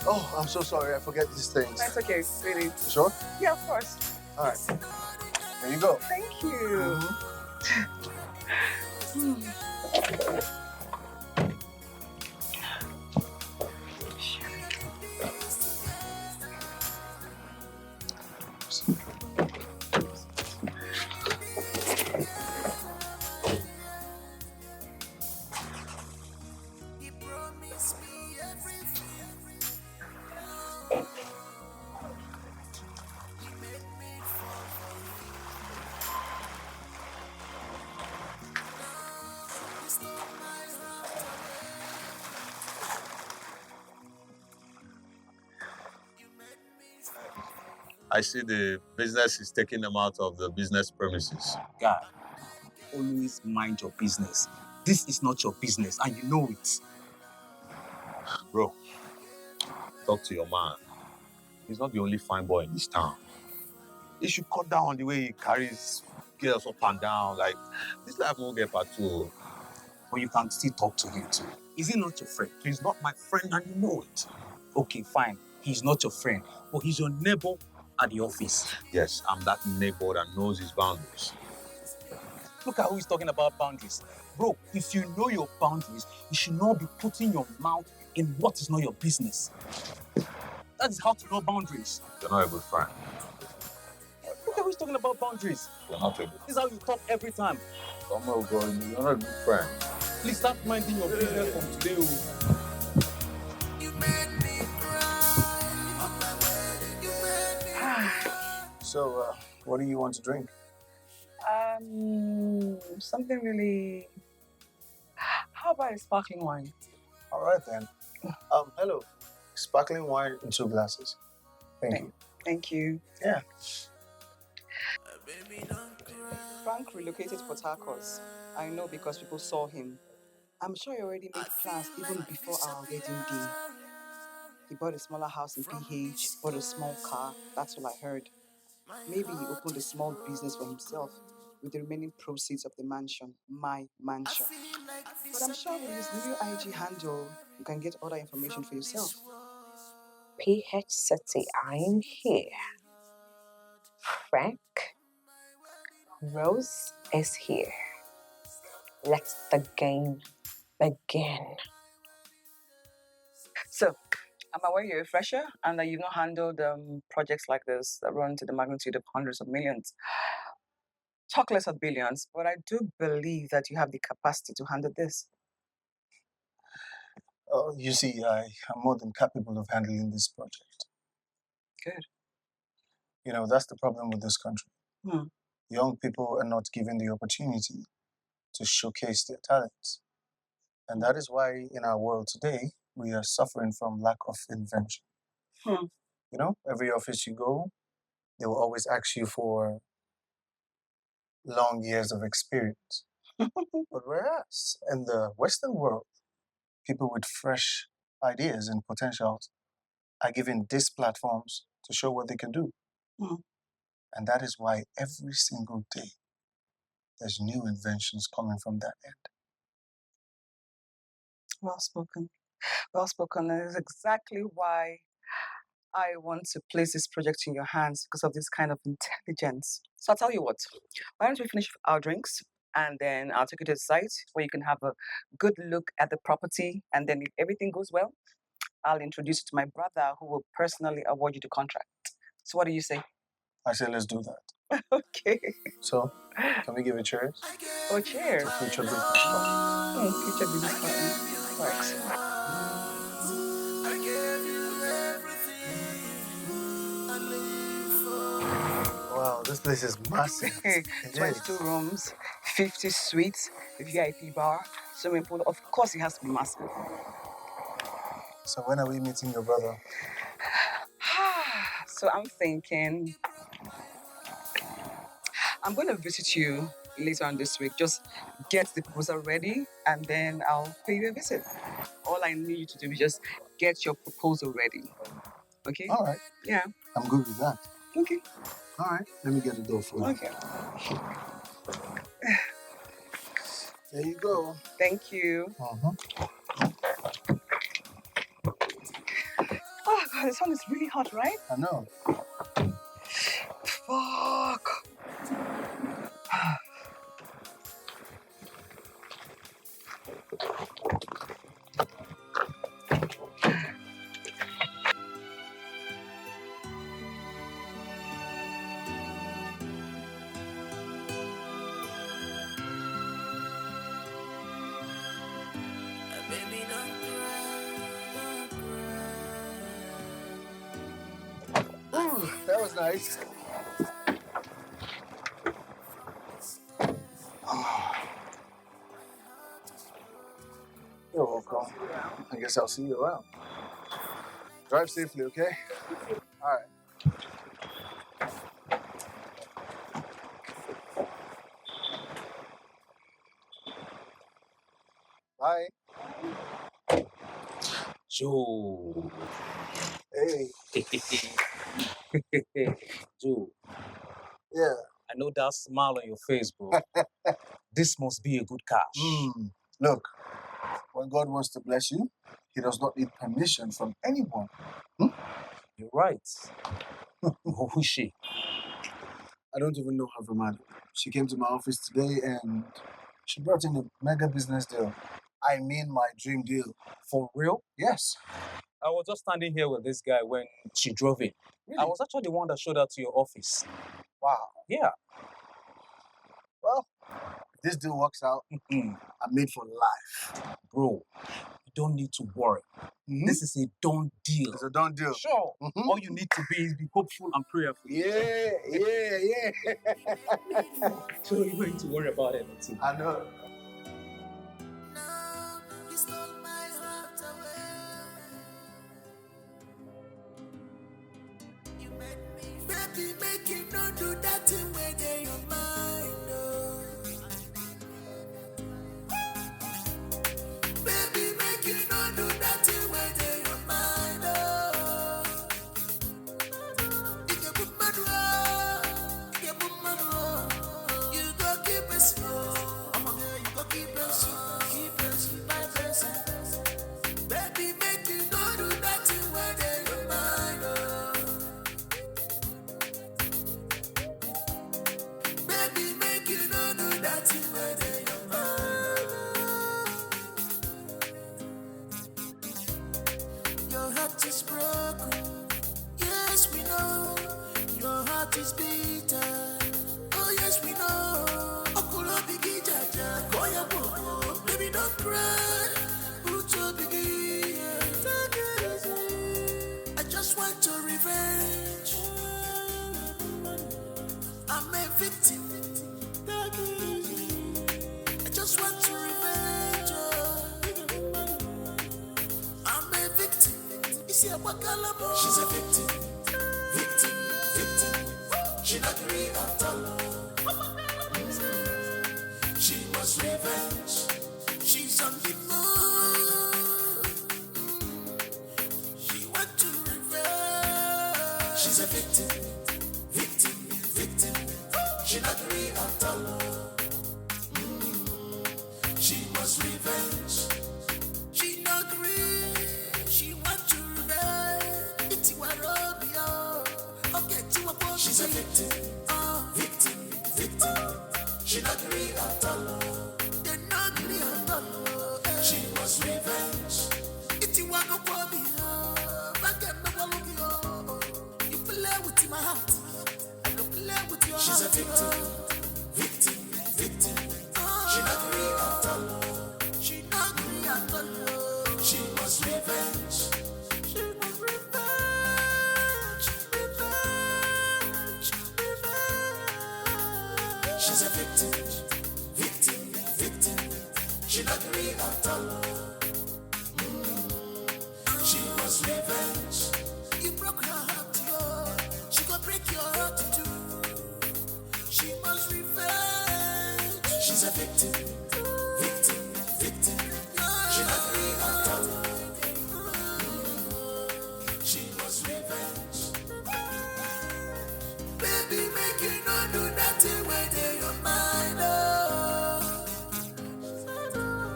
Oh, I'm so sorry. I forget these things. That's okay, really. Sure? Yeah, of course. All right. There you go. Thank you. I see the business is taking them out of the business premises. Guy, always mind your business. This is not your business, and you know it. Bro, talk to your man. He's not the only fine boy in this town. He should cut down on the way he carries girls up and down. Like, this life won't get part two. But you can still talk to him too. Is he not your friend? He's not my friend and you know it. Okay, fine. He's not your friend, but he's your neighbor at the office. Yes, I'm that neighbor that knows his boundaries. Look at who is talking about boundaries. Bro, if you know your boundaries, you should not be putting your mouth in what is not your business. That is how to know boundaries. You're not a good friend. Look at who's talking about boundaries. You're not a good This is how you talk every time. Come on, bro. You're not a good friend. Please start minding your business from today. Oh. So, what do you want to drink? Something really. How about a sparkling wine? All right then. Hello. Sparkling wine in 2 glasses. Thank you. Thank you. Yeah. Frank relocated to Port Harcourt. I know because people saw him. I'm sure he already made plans even before our wedding day. He bought a smaller house in PH, bought a small car. That's all I heard. Maybe he opened a small business for himself with the remaining proceeds of the mansion, my mansion. But I'm sure with his new IG handle, you can get all that information for yourself. PH City, I'm here. Frank, Rose is here. Let the game begin. So, I'm aware you're a fresher and that you've not handled projects like this that run to the magnitude of hundreds of millions. Talk less of billions, but I do believe that you have the capacity to handle this. Oh, you see, I am more than capable of handling this project. Good. You know, that's the problem with this country. Hmm. Young people are not given the opportunity to showcase their talents. And that is why in our world today, we are suffering from lack of invention. Hmm. You know, every office you go, they will always ask you for long years of experience. But whereas in the Western world, people with fresh ideas and potentials are given these platforms to show what they can do. Hmm. And that is why every single day there's new inventions coming from that end. Well spoken. Well spoken. That is exactly why I want to place this project in your hands because of this kind of intelligence. So I'll tell you what, why don't we finish our drinks and then I'll take you to the site where you can have a good look at the property. And then if everything goes well, I'll introduce you to my brother who will personally award you the contract. So what do you say? I say, let's do that. Okay. So, can we give it cheers? Oh, cheers. Future business partner. Future business partner. Works. Wow, this place is massive. It 22 is. rooms, 50 suites, VIP bar, swimming pool. Of course, it has to be massive. So when are we meeting your brother? So I'm thinking I'm going to visit you later on this week. Just get the proposal ready and then I'll pay you a visit. All I need you to do is just get your proposal ready. Okay? All right. Yeah. I'm good with that. Okay. All right. Let me get the door for you. Okay. There you go. Thank you. Uh-huh. Oh, God, the sun is really hot, right? I know. Fuck. Baby, don't cry, don't cry. Ooh, that was nice. You're welcome. I guess I'll see you around. Drive safely, okay? All right. Bye. Joe. Hey. Joe, Yeah. I know that smile on your face, bro. This must be a good cash. Look, when God wants to bless you, he does not need permission from anyone. You're right. Who is she? I don't even know her from Adam. She came to my office today and she brought in a mega business deal. I mean my dream deal. For real? Yes. I was just standing here with this guy when she drove in. Really? I was actually the one that showed her to your office. Wow. Yeah. Well, if this deal works out, I'm made for life. Bro, you don't need to worry. This is a done deal. It's a done deal. Sure. All you need to be is be hopeful and prayerful. Yeah. So you don't need to worry about anything. I know. Now you stole my heart away. You made me, baby, make you not do that thing where they your mind. Oh. Baby, make you not do that thing where they your mind. Oh. You get put my door, you put my door. You go keep it slow. I'm a girl, you go keep it slow. Keep it slow, my person. Baby, make you not do that thing where they your mind. Oh. Baby, make you not do that thing where they your mind. Oh. Your heart is broken. Yes, we know your heart is bitter. Oh, yes, we know. Okulo bigi jaja, koya boko. Baby, don't cry. Ucho bigi. Take it easy. I just want your revenge. I'm a victim. Take it easy. I just want your revenge. I'm a victim. You see, she's a victim. Victim. She not agree at all. She wants revenge. She's on the move. She want to revenge. She's a victim. She not agree at all. She wants revenge. She not agree. She want to revenge. It's what Romeo. Okay, to a point. She's a victim. Victim. She not agree at all. They not agree at all. She wants revenge. It's what Romeo. Back at my Romeo. You play with my heart. I go play with your heart. She's a victim. She not agree at all. She not agree at all. She wants revenge. She wants revenge. She's a victim, victim, victim. She not real at all. She was revenge. You broke her heart, yo. She could break your heart too. She was revenge. She's a victim, victim, victim. She not real at all. She was revenge. Baby, make you not do nothing when your mind. Oh.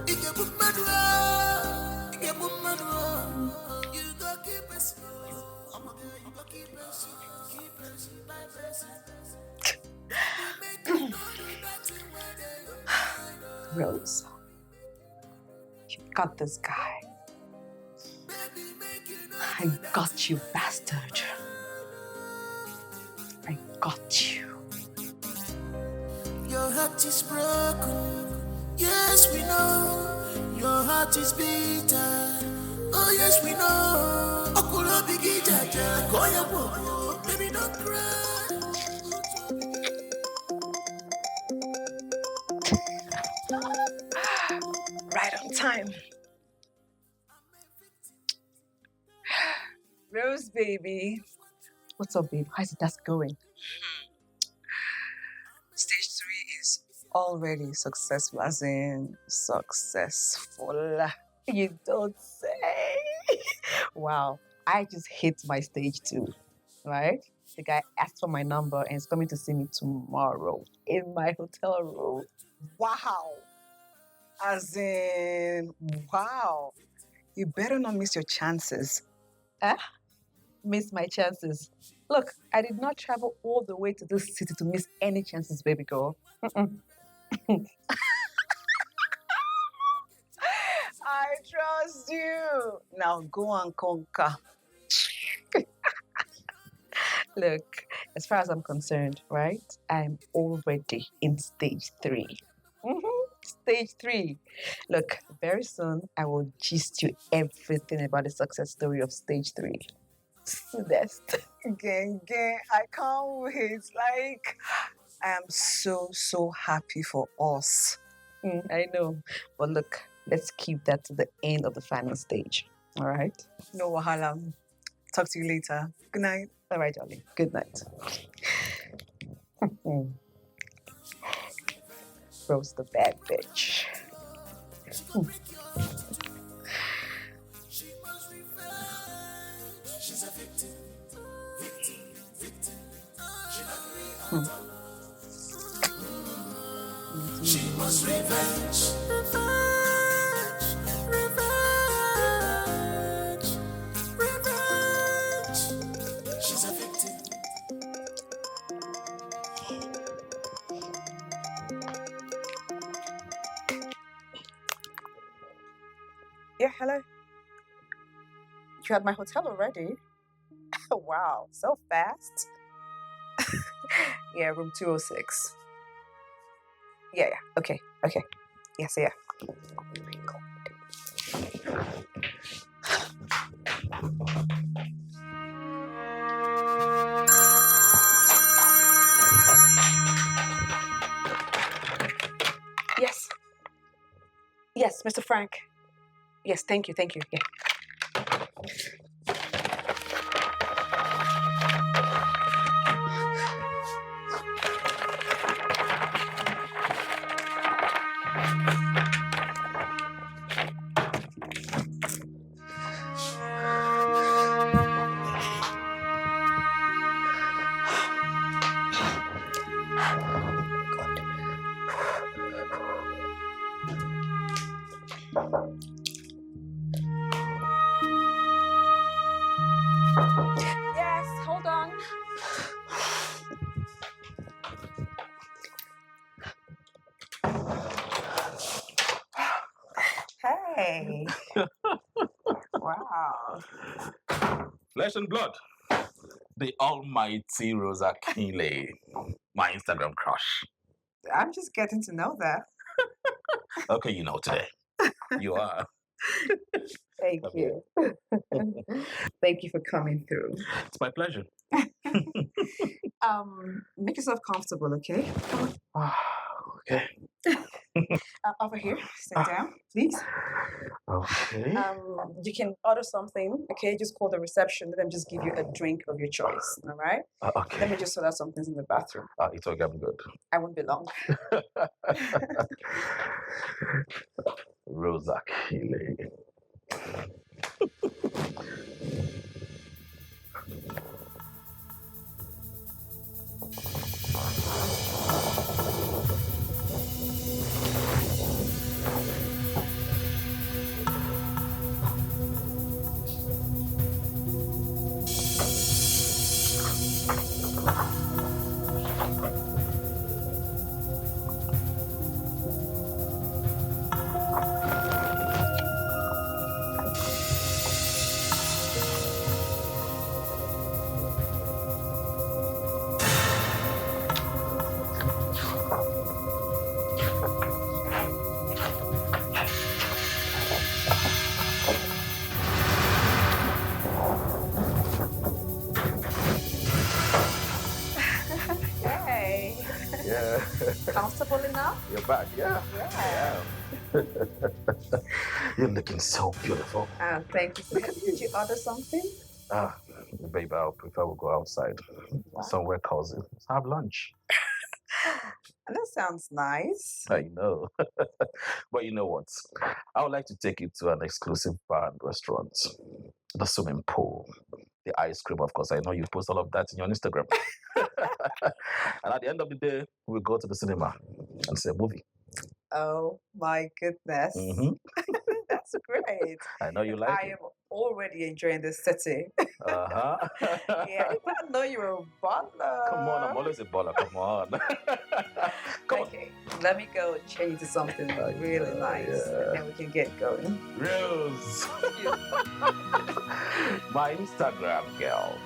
You can put my door. You can put my door. You go keep it slow. I'm a girl, you go keep it slow. Keep it slow by person. Baby, make you not do nothing when your mind. Oh. Rose, you got this guy. Baby, make you not I got you, bastard. I got you. Your heart is broken. Yes, we know. Your heart is bitter. Oh, yes, we know. Okulo bigi jaja. Koya bobo. Baby, don't cry. Right on time. Rose, baby. What's up, babe? How's that going? Stage 3 is already successful, as in successful. You don't say. Wow, I just hit my stage 2, right? The guy asked for my number and is coming to see me tomorrow in my hotel room. Wow. As in, wow. You better not miss your chances. Huh? Miss my chances. Look, I did not travel all the way to this city to miss any chances, baby girl. I trust you. Now go and conquer. Look, as far as I'm concerned, right? I'm already in stage 3. Stage 3. Look, very soon I will gist you everything about the success story of stage 3. Best. Gang, I can't wait. Like, I am so happy for us. I know. But look, let's keep that to the end of the final stage. All right? No wahala. Talk to you later. Good night. All right, darling. Good night. Rose the bad bitch. She's a victim, victim, victim. She not real at all. She was revenge. Revenge, revenge, revenge. She's a victim. Yeah, hello. You're at my hotel already? Wow, so fast. Yeah, room 206. Yeah, okay. Yes, yeah. Yes. Yes, Mr. Frank. Yes, thank you. Yeah. Yes, hold on. Hey. Wow. Flesh and blood. The almighty Rosa Kinley, my Instagram crush. I'm just getting to know that. Okay, you know today. You are. Thank Come here. you. Thank you for coming through. It's my pleasure. Make yourself comfortable, okay? Okay. Over here, sit down, please. Okay. You can order something, okay? Just call the reception. Let them just give you a drink of your choice, all right? Okay. Let me just sort out some things in the bathroom. It's okay, I'm good. I won't be long. Rosa Keeley. Hey, Yeah. comfortable enough? You're back, yeah. Yeah. You're looking so beautiful. Thank you. Did you order something? Babe, I'll prefer we go outside. Wow. Somewhere cozy. Let's have lunch. That sounds nice. I know. But you know what? I would like to take you to an exclusive bar and restaurant. The swimming pool. The ice cream, of course. I know you post all of that in your Instagram. And at the end of the day, we go to the cinema and see a movie. Oh my goodness. Mm-hmm. That's great. I know you like I it. am already enjoying this city. Uh-huh. Yeah, I didn't know you were a baller. Come on, I'm always a baller. Come on. Come Okay, let me go change into something really nice, and then we can get going. on. Rose. My Instagram girl.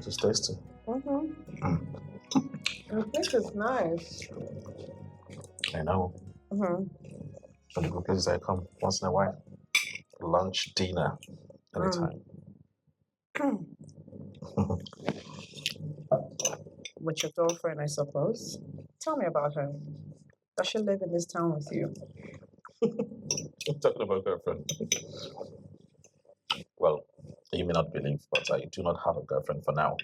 Just tasty. This is nice. I know. From the places I come once in a while. Lunch, dinner, anytime. With your girlfriend, I suppose. Tell me about her. Does she live in this town with you? I'm talking about girlfriend. Well, you may not believe, but I do not have a girlfriend for now.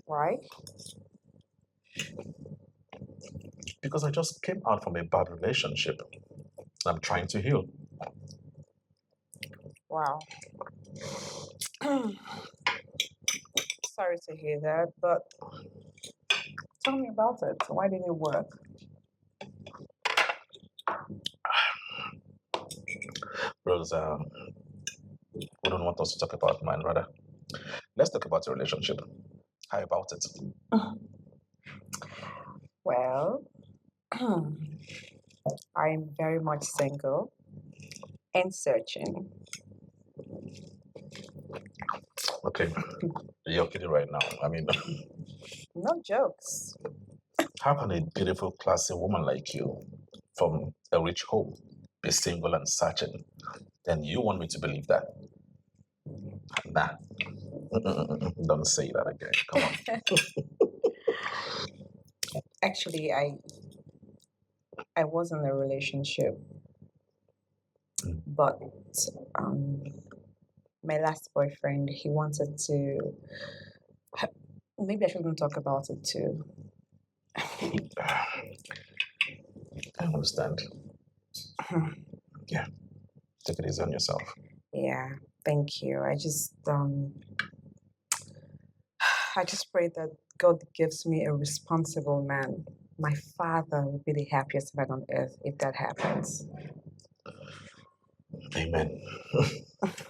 Why? Because I just came out from a bad relationship. I'm trying to heal. Wow. Sorry to hear that, but tell me about it. Why didn't it work? Rose, we don't want us to talk about mine, rather. Let's talk about your relationship. How about it? Well, I'm very much single and searching. Okay, you're kidding right now. I mean, No jokes. how can a beautiful, classy woman like you from a rich home be single and searching? Then you want me to believe that? Nah. Don't say that again. Come on. Actually, I was in a relationship, but um, my last boyfriend, he wanted to. Maybe I shouldn't talk about it too. I understand. Yeah. Take it easy on yourself. Yeah, thank you. I just pray that God gives me a responsible man. My father will be the happiest man on earth if that happens. Amen.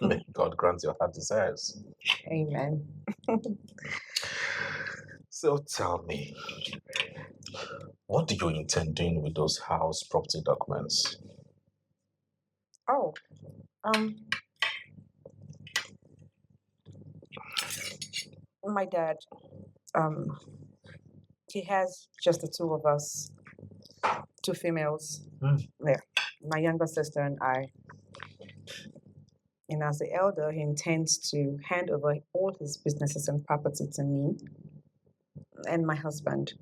May God grant your heart desires. Amen. So tell me, what do you intend doing with those house property documents? Oh, um, my dad, um, he has just the two of us, two females. Yeah, my younger sister and I. And as the elder, he intends to hand over all his businesses and property to me and my husband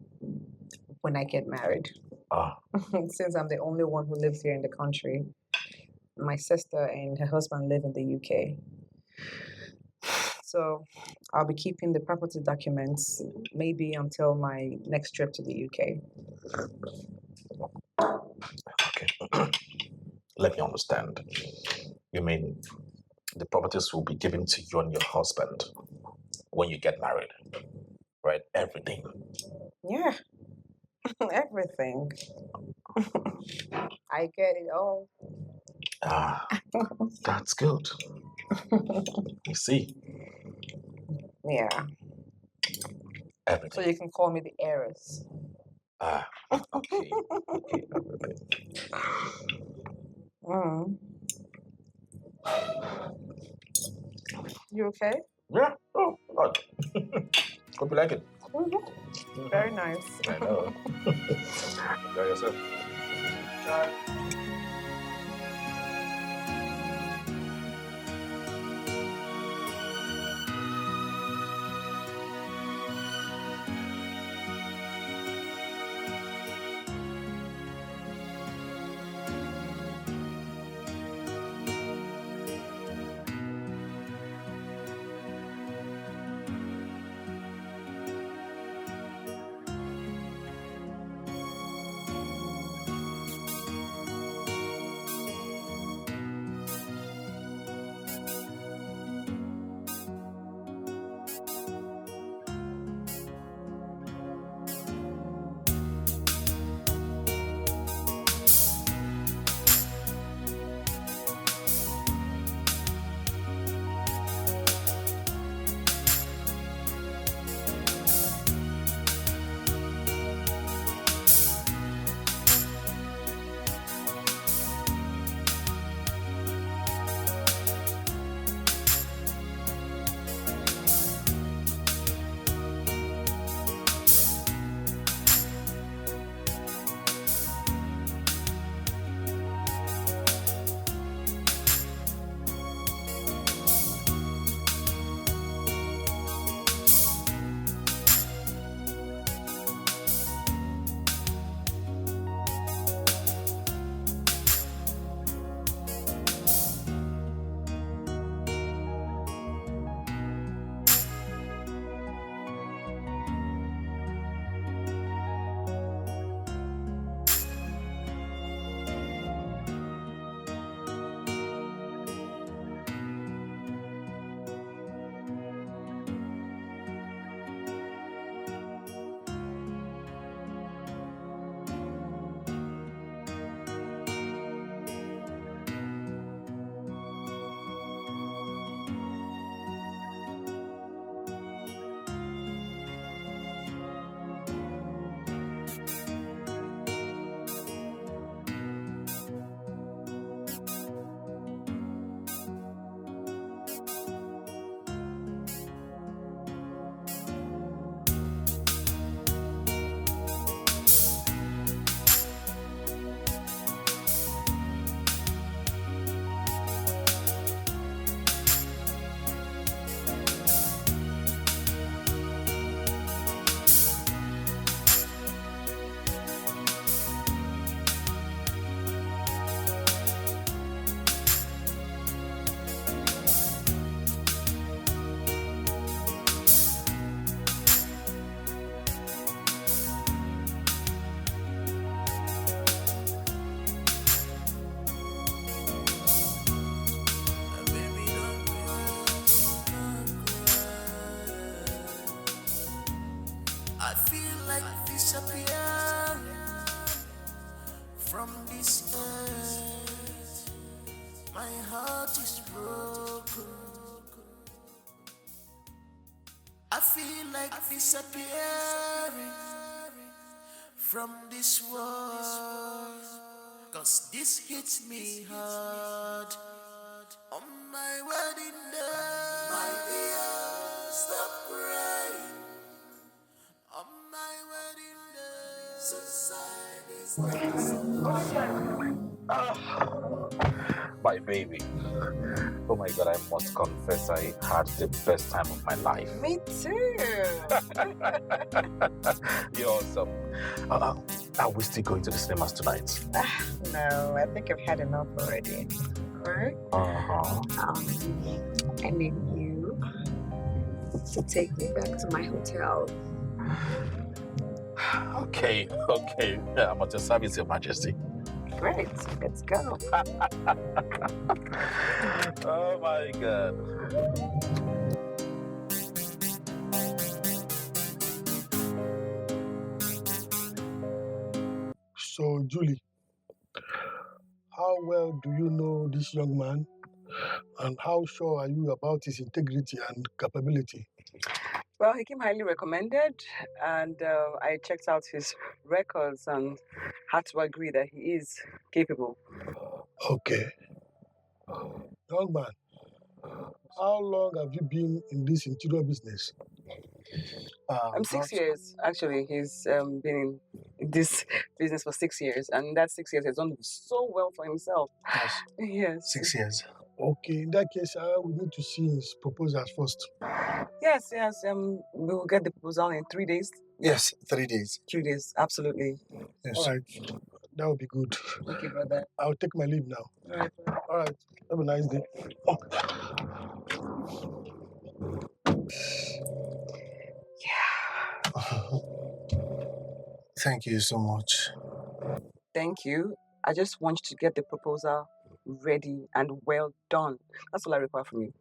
when I get married. Ah, Since I'm the only one who lives here in the country, my sister and her husband live in the UK. So I'll be keeping the property documents maybe until my next trip to the UK. okay. Let me understand. You mean the properties will be given to you and your husband when you get married, right? Everything. Yeah, everything. I get it all. Ah, that's good. You see, Yeah, so everything. you can call me the heiress. Ah, okay. Okay, everything. Mm. You okay? Yeah. Oh, God. Hope you like it. Very nice. I know. Enjoy yourself. from this earth. My heart is broken. I feel like disappearing from this world. Cause this hits me hard on my wedding day. My dear, stop crying on my wedding day. Society's My baby. Oh my God, I must confess I had the best time of my life. Me too. You're awesome. Are we still going to the cinemas tonight? No, I think I've had enough already. Alright? I need you to take me back to my hotel. Okay. I'm at your service, Your Majesty. Great, let's go. Oh my God. So, Julie, how well do you know this young man? And how sure are you about his integrity and capability? Well, he came highly recommended, and I checked out his records and had to agree that he is capable. Okay. Young man, how long have you been in this interior business? 6 years, actually. He's been in this business for 6 years, and in that 6 years, he's done so well for himself. Yes. Yes. 6 years. Okay, in that case, we need to see his proposals first. Yes. We will get the proposal in 3 days. Yes, 3 days. 3 days, absolutely. Yes. All right, that would be good. Okay, brother. I'll take my leave now. All right. All right, have a nice day. Thank you so much. Thank you. I just want you to get the proposal ready and well done. That's all I require from you.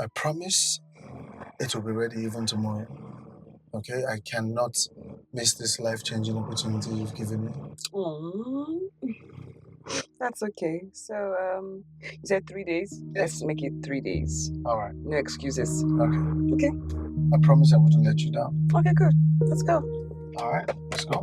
I promise it will be ready even tomorrow. Okay? I cannot miss this life-changing opportunity you've given me. Aww. That's okay. So, you said 3 days? Yes. Let's make it 3 days. All right. No excuses. Okay. Okay? I promise I wouldn't let you down. Okay, good. Let's go. All right, let's go.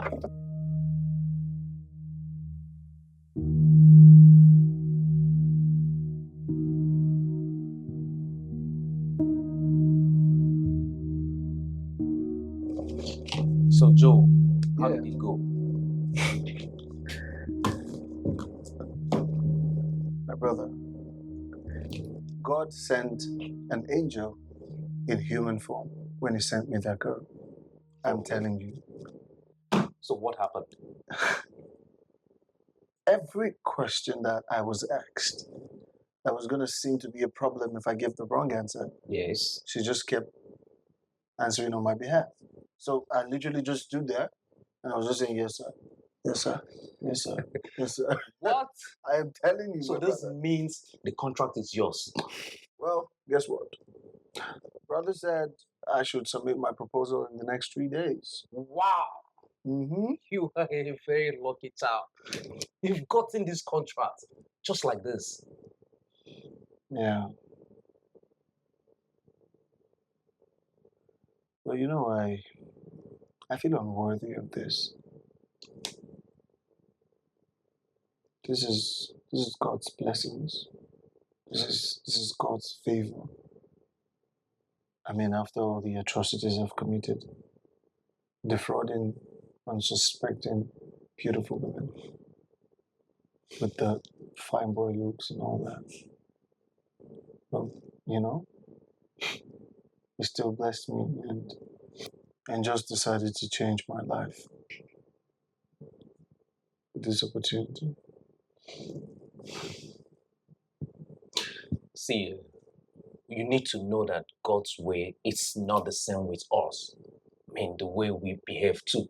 So, Joe, how did it go? My brother, God sent an angel in human form when he sent me that girl. I'm telling you. So, what happened? Every question that I was asked that was going to seem to be a problem if I gave the wrong answer, Yes. she just kept answering on my behalf. So I literally just stood there and I was just saying, yes, sir. Yes, sir. Yes, sir. Yes, sir. What? I am telling you. So, my this brother. means the contract is yours. Well, guess what? Brother said I should submit my proposal in the next 3 days. Wow. Mm-hmm. You are a very lucky child. You've gotten this contract just like this. Yeah. Well, you know, I feel unworthy of this. This is God's blessings. This is God's favor. I mean, after all the atrocities I've committed, defrauding unsuspecting beautiful women with the fine boy looks and all that. Well, you know, he still blessed me and just decided to change my life with this opportunity. See, you need to know that God's way is not the same with us. I mean, the way we behave too.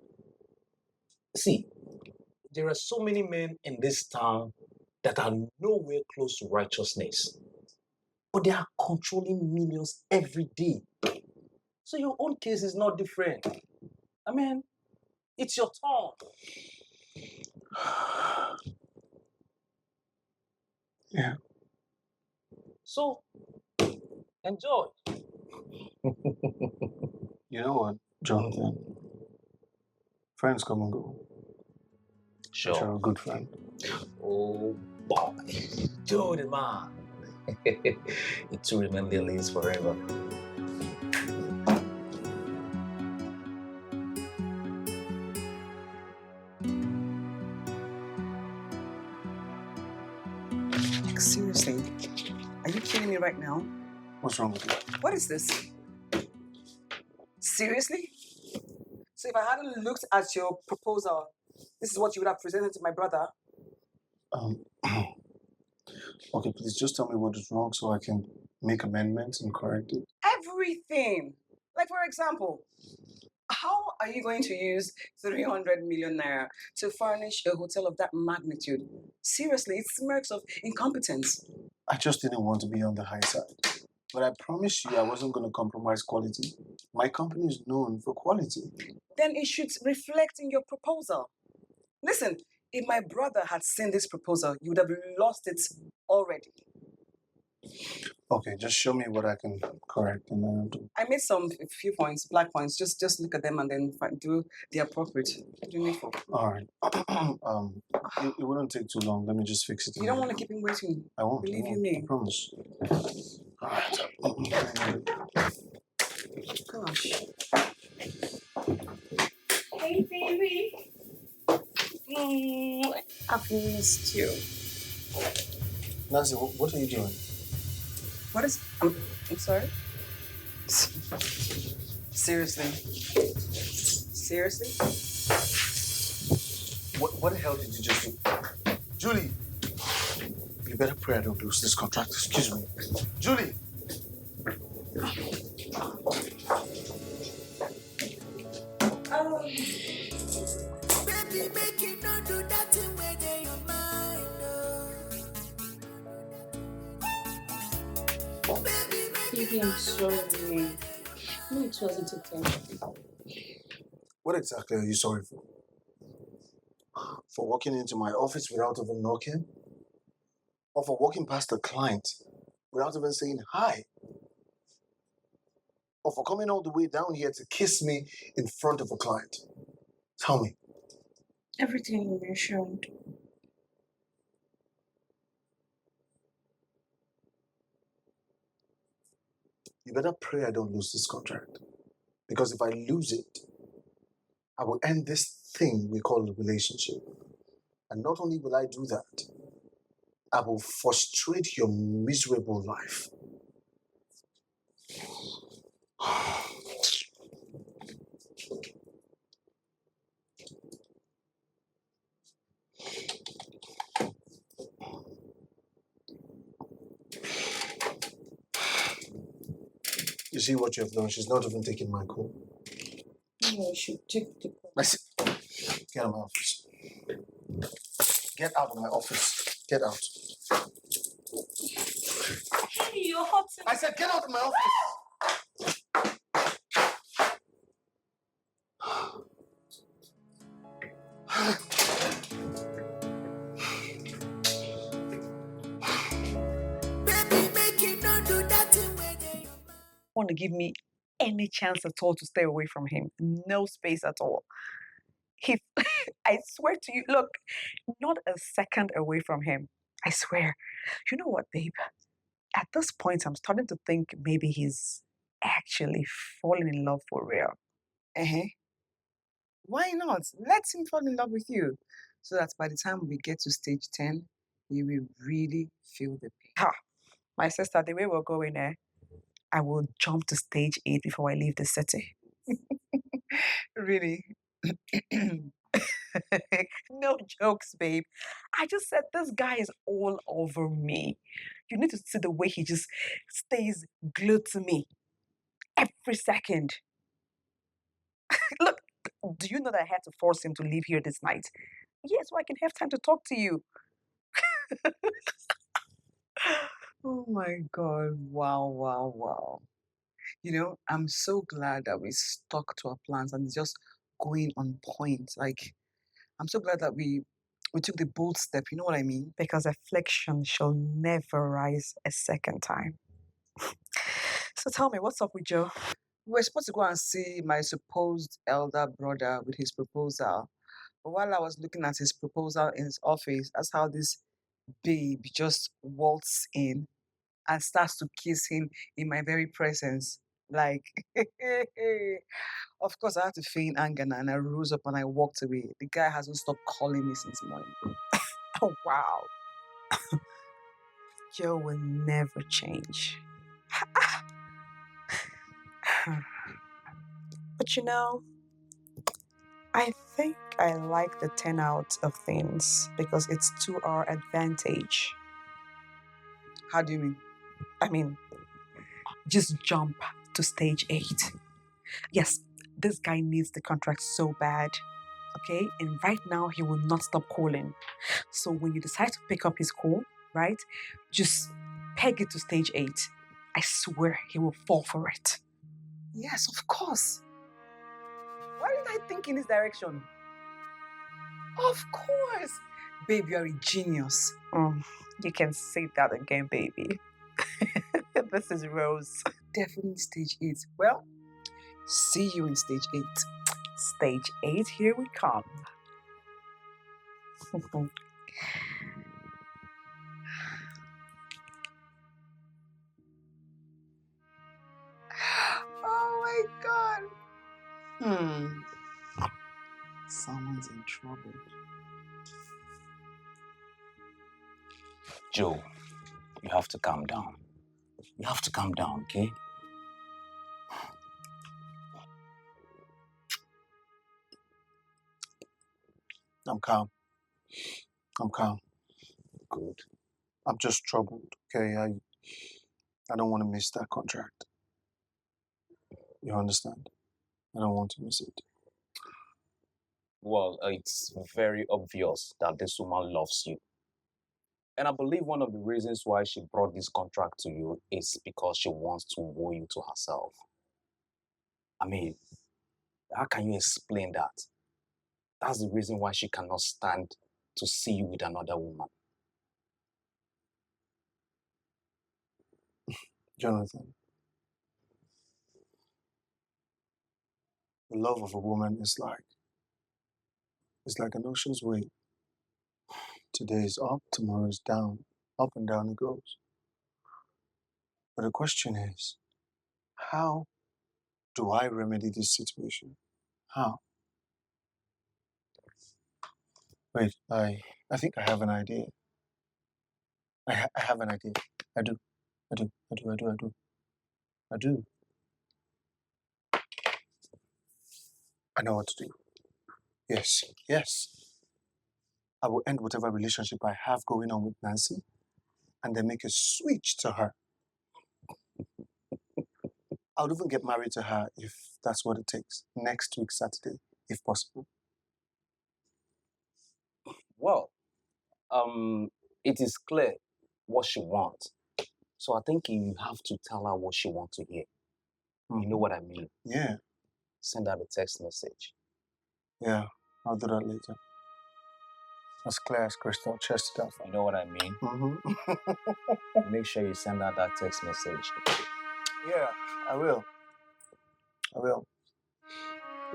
See, there are so many men in this town that are nowhere close to righteousness, but they are controlling millions every day. So your own case is not different. I mean, it's your turn. Yeah. So, enjoy. You know what, Jonathan? Friends come and go. But you're Sure. a good friend. Oh, boy. Joe the man. It will remain the least forever. Like, seriously, are you kidding me right now? What's wrong with you? What is this? Seriously? So if I hadn't looked at your proposal, this is what you would have presented to my brother? Um, okay, please just tell me what is wrong so I can make amendments and correct it. Everything. Like, for example, how are you going to use 300 million naira to furnish a hotel of that magnitude? Seriously, it smirks of incompetence. I just didn't want to be on the high side. But I promised you I wasn't going to compromise quality. My company is known for quality. Then it should reflect in your proposal. Listen, if my brother had seen this proposal, you would have lost it already. Okay, just show me what I can correct and then I'll do. I made a few points, black points. Just look at them and then do the appropriate. What do you need for? All right. It wouldn't take too long. Let me just fix it. You don't want to keep him waiting. I won't. Believe I you won't, me. I promise. All right. Gosh. Hey, baby. I've missed you. Nancy, what are you doing? What is? I'm sorry. Seriously. Seriously? What the hell did you just do? Julie! You better pray I don't lose this contract. Excuse me. Julie! Baby, make it not do that thing where they your mind. Baby, I'm sorry. No, it wasn't intentional. What exactly are you sorry for? For walking into my office without even knocking? Or for walking past a client without even saying hi? Or for coming all the way down here to kiss me in front of a client? Tell me. Everything you mentioned. You better pray I don't lose this contract. Because if I lose it, I will end this thing we call a relationship. And not only will I do that, I will frustrate your miserable life. You see what you have done? She's not even taking my call. No, I should take the call. Get out of my office. Get out of my office. Get out. Hey, you're hot. I said get out of my office. Baby, make it not do that thing where they your mind. Want to give me any chance at all to stay away from him. No space at all. He, I swear to you, look, not a second away from him. I swear. You know what, babe? At this point, I'm starting to think maybe he's actually falling in love for real. Uh-huh. Why not? Let him fall in love with you. So that by the time we get to stage 10, you will really feel the pain. Ha! My sister, the way we're going there, I will jump to stage 8 before I leave the city. Really? No jokes, babe. I just said this guy is all over me. You need to see the way he just stays glued to me every second. Look, do you know that I had to force him to leave here this night? Yes, so I can have time to talk to you. Oh my God. Wow, wow, wow. You know, I'm so glad that we stuck to our plans and it's just going on point. Like, I'm so glad that we We took the bold step, you know what I mean? Because affliction shall never rise a second time. So tell me, what's up with Joe? We were supposed to go and see my supposed elder brother with his proposal. But while I was looking at his proposal in his office, that's how this babe just waltzed in and starts to kiss him in my very presence. Like, of course, I had to feign anger now, and I rose up and I walked away. The guy hasn't stopped calling me since morning. Oh, wow. Joe will never change. But you know, I think I like the turnout of things because it's to our advantage. How do you mean? I mean, just jump to stage 8. Yes, this guy needs the contract so bad, okay? And right now, he will not stop calling. So when you decide to pick up his call, right, just peg it to stage 8. I swear he will fall for it. Yes, of course. Why did I think in this direction? Of course. Babe, you are a genius. You can say that again, baby. This is Rose. Definitely stage 8. Well, see you in stage 8. Stage 8, here we come. Oh my God. Someone's in trouble. Joe, you have to calm down. You have to calm down, okay? I'm calm. I'm calm. Good. I'm just troubled, okay? I don't want to miss that contract. You understand? I don't want to miss it. Well, it's very obvious that this woman loves you. And I believe one of the reasons why she brought this contract to you is because she wants to woo you to herself. I mean, how can you explain that? That's the reason why she cannot stand to see you with another woman. Jonathan, the love of a woman is like an ocean's wave. Today is up, tomorrow is down. Up and down it goes. But the question is, how do I remedy this situation? How? Wait, I think I have an idea. I have an idea. I do. I know what to do. Yes. I will end whatever relationship I have going on with Nancy and then make a switch to her. I'll even get married to her if that's what it takes. Next week, Saturday, if possible. Well, it is clear what she wants. So I think you have to tell her what she wants to hear. You know what I mean? Yeah. Send her a text message. Yeah, I'll do that later. As clear as crystal, chest it out. You know what I mean? Make sure you send her that text message. Yeah, I will.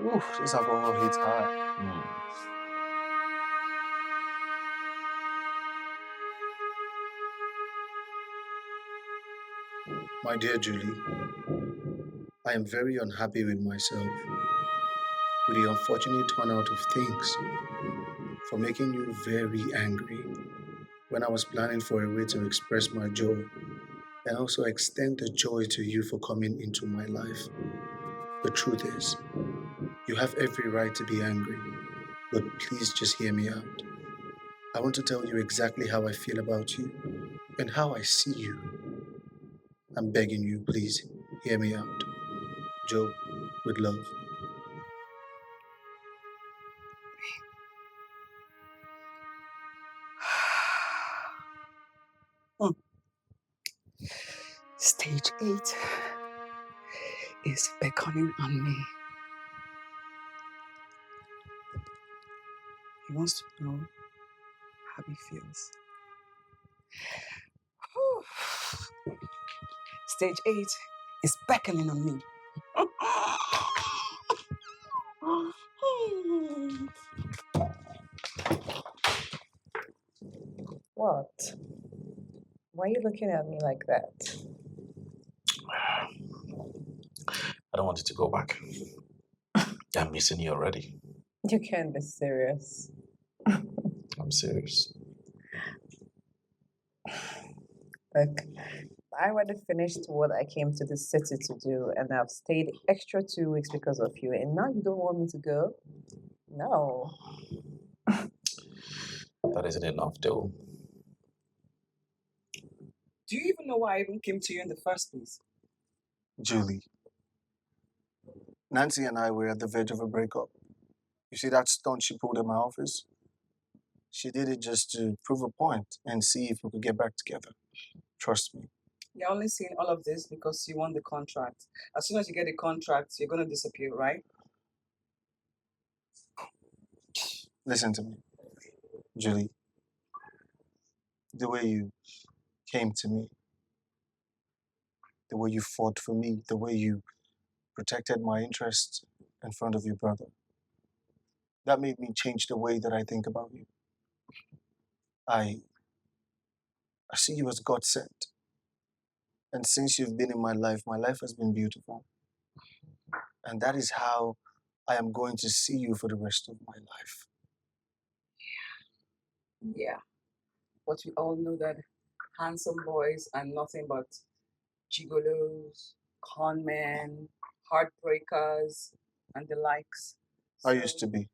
Oof, this alcohol hits hard. My dear Julie, I am very unhappy with myself, with the unfortunate turnout of things, for making you very angry when I was planning for a way to express my joy and also extend the joy to you for coming into my life. The truth is, you have every right to be angry, but please just hear me out. I want to tell you exactly how I feel about you and how I see you. I'm begging you, please hear me out. Joe, with love. Stage 8 is beckoning on me. He wants to know hubby feels. Whew. Stage 8 is beckoning on me. What? Why are you looking at me like that? I don't want you to go back. I'm missing you already. You can't be serious. I'm serious. Look, I already finished what I came to the city to do, and I've stayed extra 2 weeks because of you, and now you don't want me to go? No. That isn't enough, though. Do you even know why I even came to you in the first place? Julie, Nancy and I were at the verge of a breakup. You see that stunt she pulled in my office? She did it just to prove a point and see if we could get back together. Trust me. You're only seeing all of this because you won the contract. As soon as you get the contract, you're going to disappear, right? Listen to me, Julie. The way you came to me, the way you fought for me, the way you protected my interests in front of your brother. That made me change the way that I think about you. I see you as God sent. And since you've been in my life has been beautiful. And that is how I am going to see you for the rest of my life. Yeah. But we all know that handsome boys are nothing but gigolos, con men, heartbreakers, and the likes. I used to be,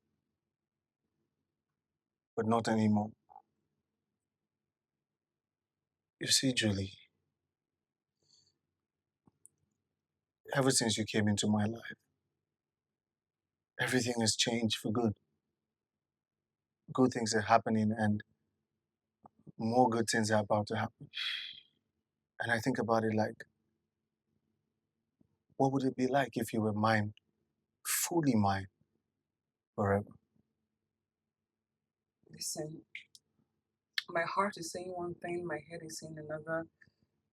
but not anymore. You see, Julie, ever since you came into my life, everything has changed for good. Good things are happening and more good things are about to happen. And I think about it like, what would it be like if you were mine, fully mine, forever? Listen, my heart is saying one thing, my head is saying another.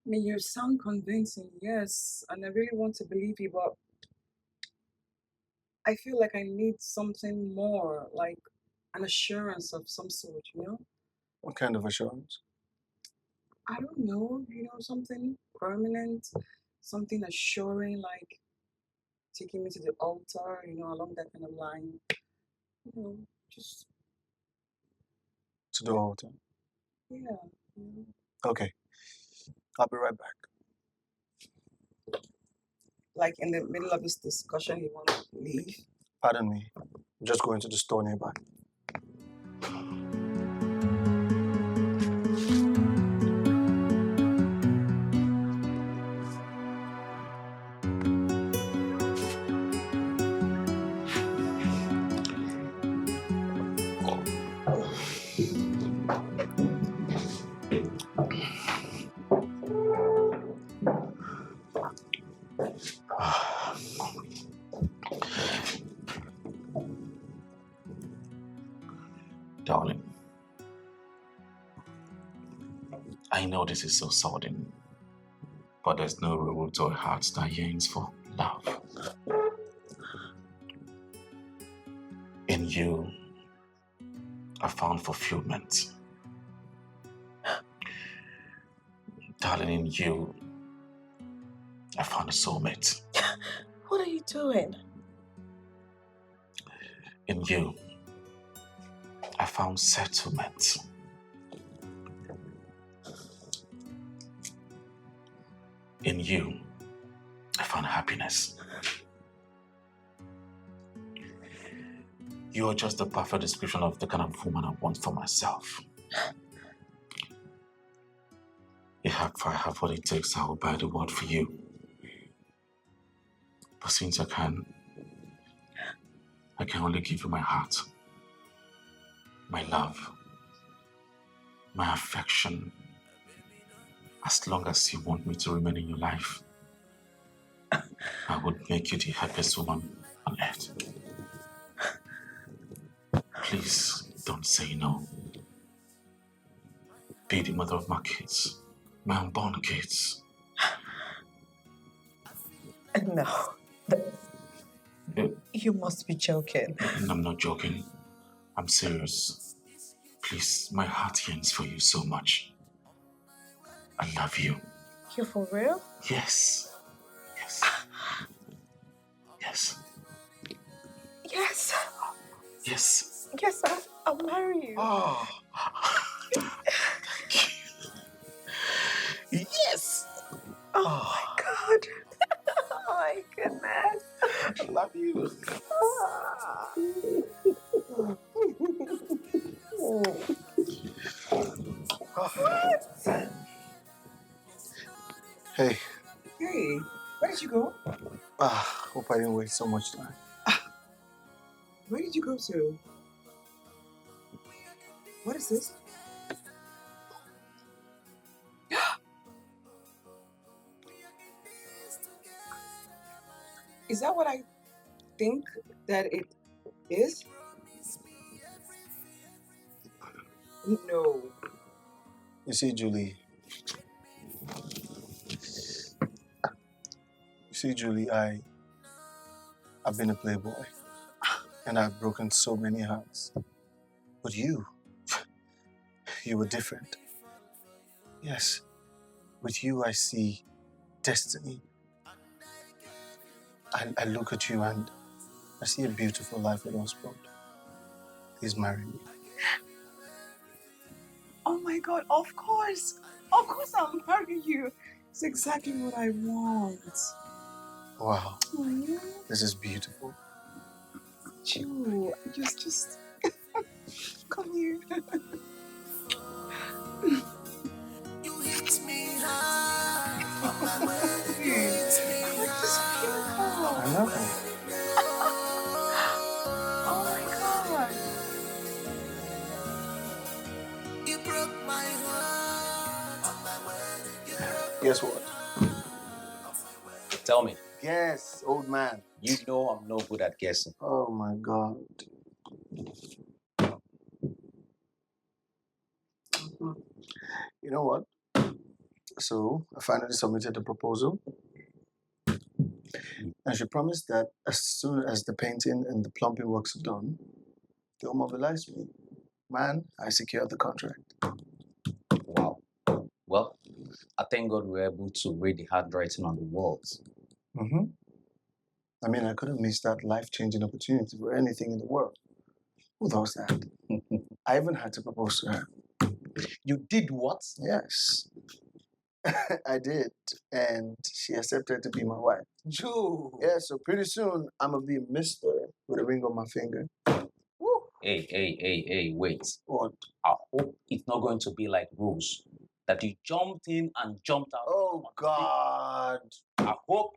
I mean, you sound convincing, yes, and I really want to believe you, but I feel like I need something more, like an assurance of some sort, you know? What kind of assurance? I don't know, something permanent, something assuring, like taking me to the altar, along that kind of line. Just, To the altar. yeah. Okay, I'll be right back. Like in the middle of this discussion, you want to leave? Pardon me, I'm just going to the store nearby. Darling, I know this is so sudden, but there's no rule to a heart that yearns for love. In you, I found fulfillment. Darling, in you, I found a soulmate. What are you doing? In you, I found settlement. In you, I found happiness. You are just the perfect description of the kind of woman I want for myself. If I have what it takes, I will buy the world for you. But since I can only give you my heart, my love, my affection, as long as you want me to remain in your life. I would make you the happiest woman on earth. Please don't say no. be the mother of my kids, my unborn kids. No. You must be joking. I'm not joking. I'm serious. Please, my heart yearns for you so much. I love you. You're for real? Yes. Yes. Yes. Yes. Yes. Yes, I'll marry you. Oh. Yes. Oh my God. Oh my goodness. I love you. Hey, Hey, where did you go? hope I didn't waste so much time. Where did you go to? What is this? Is that what I think that it is? No. You see, Julie. I've been a playboy, and I've broken so many hearts. But you were different. Yes, with you I see destiny. I look at you and I see a beautiful life with us both. Please marry me. Oh my God, of course. Of course I'll marry you. It's exactly what I want. Wow, this is beautiful. Ju, just come here. You hit me hard. On my wedding, you hit me hard. I know. Oh my God. You broke my heart. On my wedding, you broke Guess what? Tell me. Guess, old man. You know I'm no good at guessing. Oh my God. You know what? So I finally submitted the proposal. And she promised that as soon as the painting and the plumbing works are done, they'll mobilize me. Man, I secured the contract. Wow. Well, I thank God we were able to read the handwriting on the walls. Mm-hmm. I mean, I could have missed that life-changing opportunity for anything in the world. Who does that? I even had to propose to her. You did what? Yes, I did. And she accepted to be my wife. Joe. Yeah, so pretty soon, I'm going to be a mister with a ring on my finger. Woo. Hey, wait. What? I hope it's not going to be like Rose, that you jumped in and jumped out. Oh, God. I hope.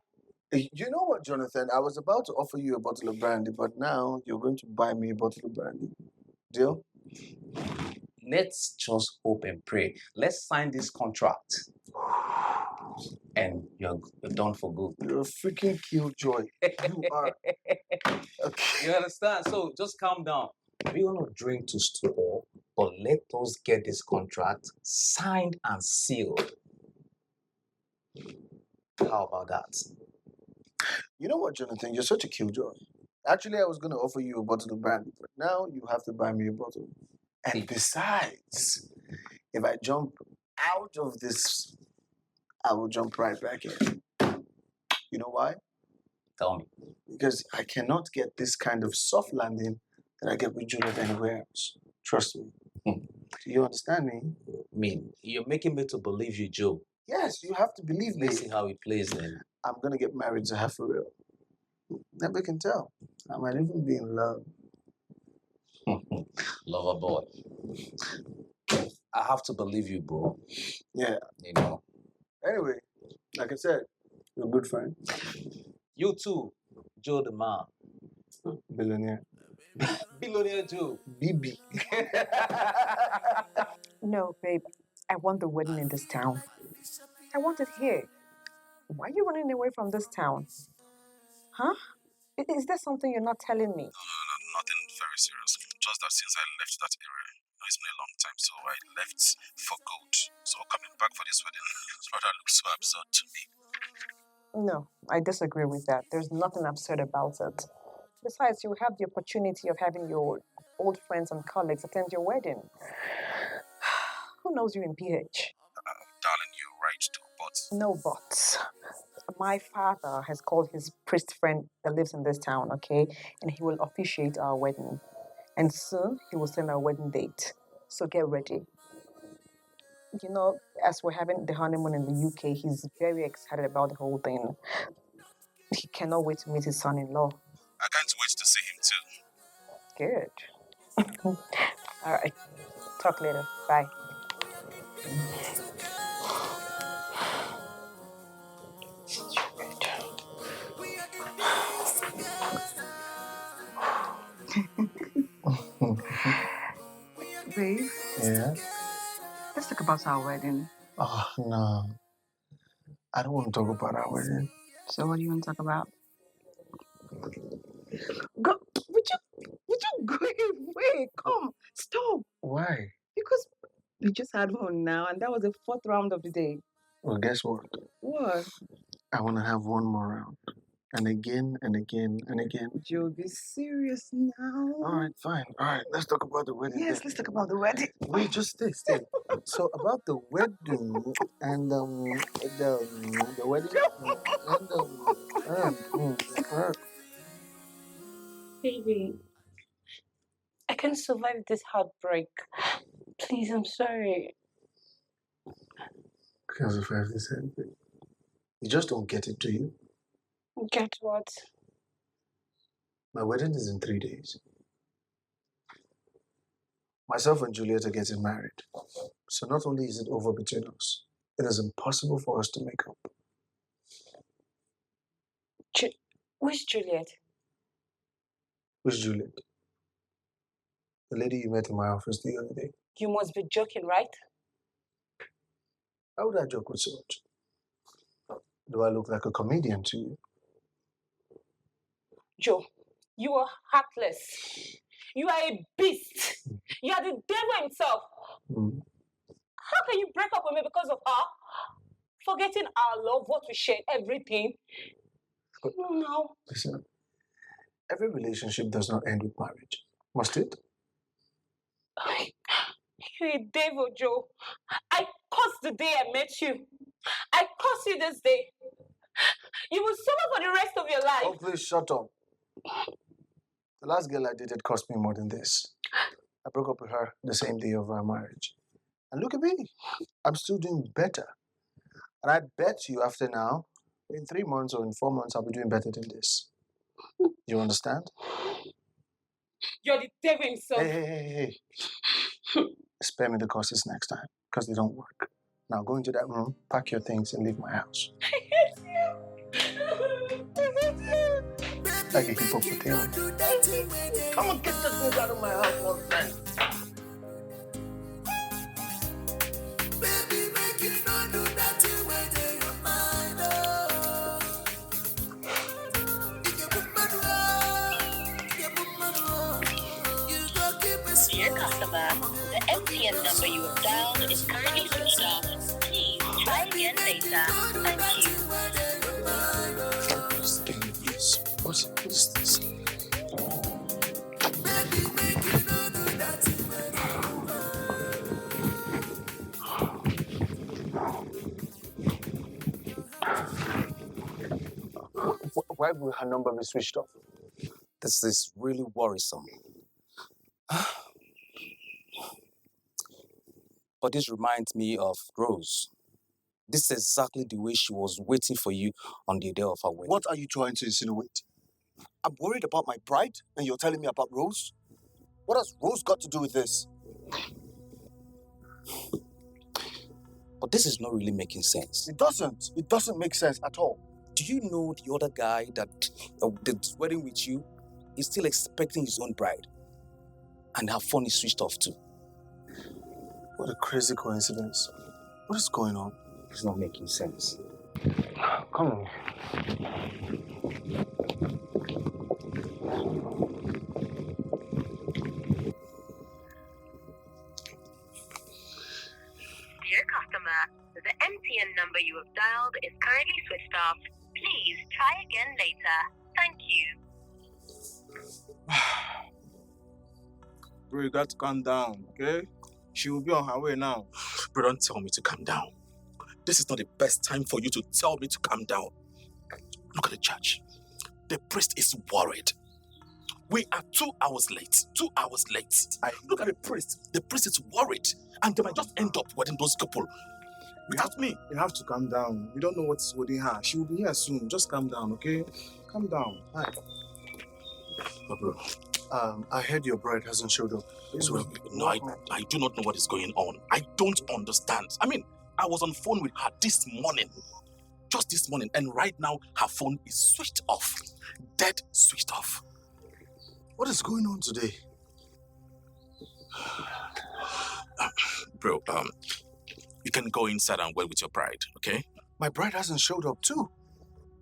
You know what, Jonathan? I was about to offer you a bottle of brandy, but now you're going to buy me a bottle of brandy. Deal? Let's just hope and pray. Let's sign this contract. And you're done for good. You're a freaking killjoy. You are. Okay. You understand? So just calm down. We want to drink to stupor, but let us get this contract signed and sealed. How about that? You know what, Jonathan? You're such a killjoy. Actually, I was going to offer you a bottle of brandy, but now you have to buy me a bottle. And besides, if I jump out of this, I will jump right back in. You know why? Tell me. Because I cannot get this kind of soft landing that I get with Juliet anywhere else. Trust me. Do you understand me? I mean, you're making me to believe you, Joe. Yes, you have to believe me. Let's see how he plays then. I'm going to get married to her for real. Never can tell. I might even be in love. Lover boy. I have to believe you, bro. Yeah. You know. Anyway, like I said, you're a good friend. You too, Joe the man. Billionaire. Billionaire Joe. BB. No, babe. I want the wedding in this town. I want it here. Why are you running away from this town? Huh? Is there something you're not telling me? nothing very serious. Just that since I left that area, it's been a long time, so I left for good. So coming back for this wedding rather looks so absurd to me. No, I disagree with that. There's nothing absurd about it. Besides, you have the opportunity of having your old friends and colleagues attend your wedding. Who knows you in PH? Darling, you're right, too, but... No buts. My father has called his priest friend that lives in this town, okay? And he will officiate our wedding. And soon, he will send our wedding date. So get ready. You know, as we're having the honeymoon in the UK, he's very excited about the whole thing. He cannot wait to meet his son-in-law. I can't wait to see him too. Good. All right. Talk later. Bye. Babe, Yeah? let's talk about our wedding. Oh, no. I don't want to talk about our wedding. So what do you want to talk about? Go. Would you go away? Come. Stop. Why? Because we just had one now, and that was the 4th round of the day. Well, guess what? What? I want to have one more round. And again, and again, and again. Joe, be serious now. All right, fine. All right, let's talk about the wedding. Yes, let's talk about the wedding. Wait, just stay. So about the wedding and the wedding and Baby, I can't survive this heartbreak. Please, I'm sorry. because of everything. You just don't get it, do you? Get what? My wedding is in 3 days. Myself and Juliet are getting married. So not only is it over between us, it is impossible for us to make up. Where's Juliet? Who's Juliet? The lady you met in my office the other day. You must be joking, right? How would I joke with so much? Do I look like a comedian to you? Joe, you are heartless. You are a beast. You are the devil himself. How can you break up with me because of her? Forgetting our love, what we shared, everything. No. Listen, every relationship does not end with marriage. Must it? You're a devil, Joe. I cursed the day I met you. I curse you this day. You will suffer for the rest of your life. Oh, please shut up. The last girl I dated cost me more than this. I broke up with her the same day of our marriage. And look at me. I'm still doing better. And I bet you after now, in 3 months or in 4 months, I'll be doing better than this. You understand? You're the devil himself. Hey. Spare me the courses next time, because they don't work. Now go into that room, pack your things, and leave my house. I hate you. Like a hippopotamus. Come on, get the things out of my house, my friend. Baby, make you not do that thing when they your mind, oh. You can put my you go keep it slow. Dear customer, the MTN number you have dialed is currently switched off. Please try again later. Thank you. What is this? Baby, make you not do that thing when Why would her number be switched off? This is really worrisome. But this reminds me of Rose. This is exactly the way she was waiting for you on the day of her wedding. What are you trying to insinuate? I'm worried about my bride, and you're telling me about Rose? What has Rose got to do with this? But this is not really making sense. It doesn't. It doesn't make sense at all. Do you know the other guy that did wedding with you is still expecting his own bride? And her phone is switched off too. What a crazy coincidence. What is going on? It's not making sense. Come on. MTN number you have dialed is currently switched off. Please try again later. Thank you. Bro, you got to calm down, okay? She will be on her way now. Bro, don't tell me to calm down. This is not the best time for you to tell me to calm down. Look at the church. The priest is worried. We are 2 hours late. 2 hours late. Look at the priest. The priest is worried. And they might just end up wedding those couple without me. You have to calm down. We don't know what's holding her. She will be here soon. Just calm down, okay? Calm down. Hi. Oh, bro. I heard your bride hasn't showed up. So, no, I do not know what is going on. I don't understand. I mean, I was on phone with her this morning. Just this morning. And right now, her phone is switched off. Dead switched off. What is going on today? Bro, you can go inside and wait with your bride, okay? My bride hasn't showed up too.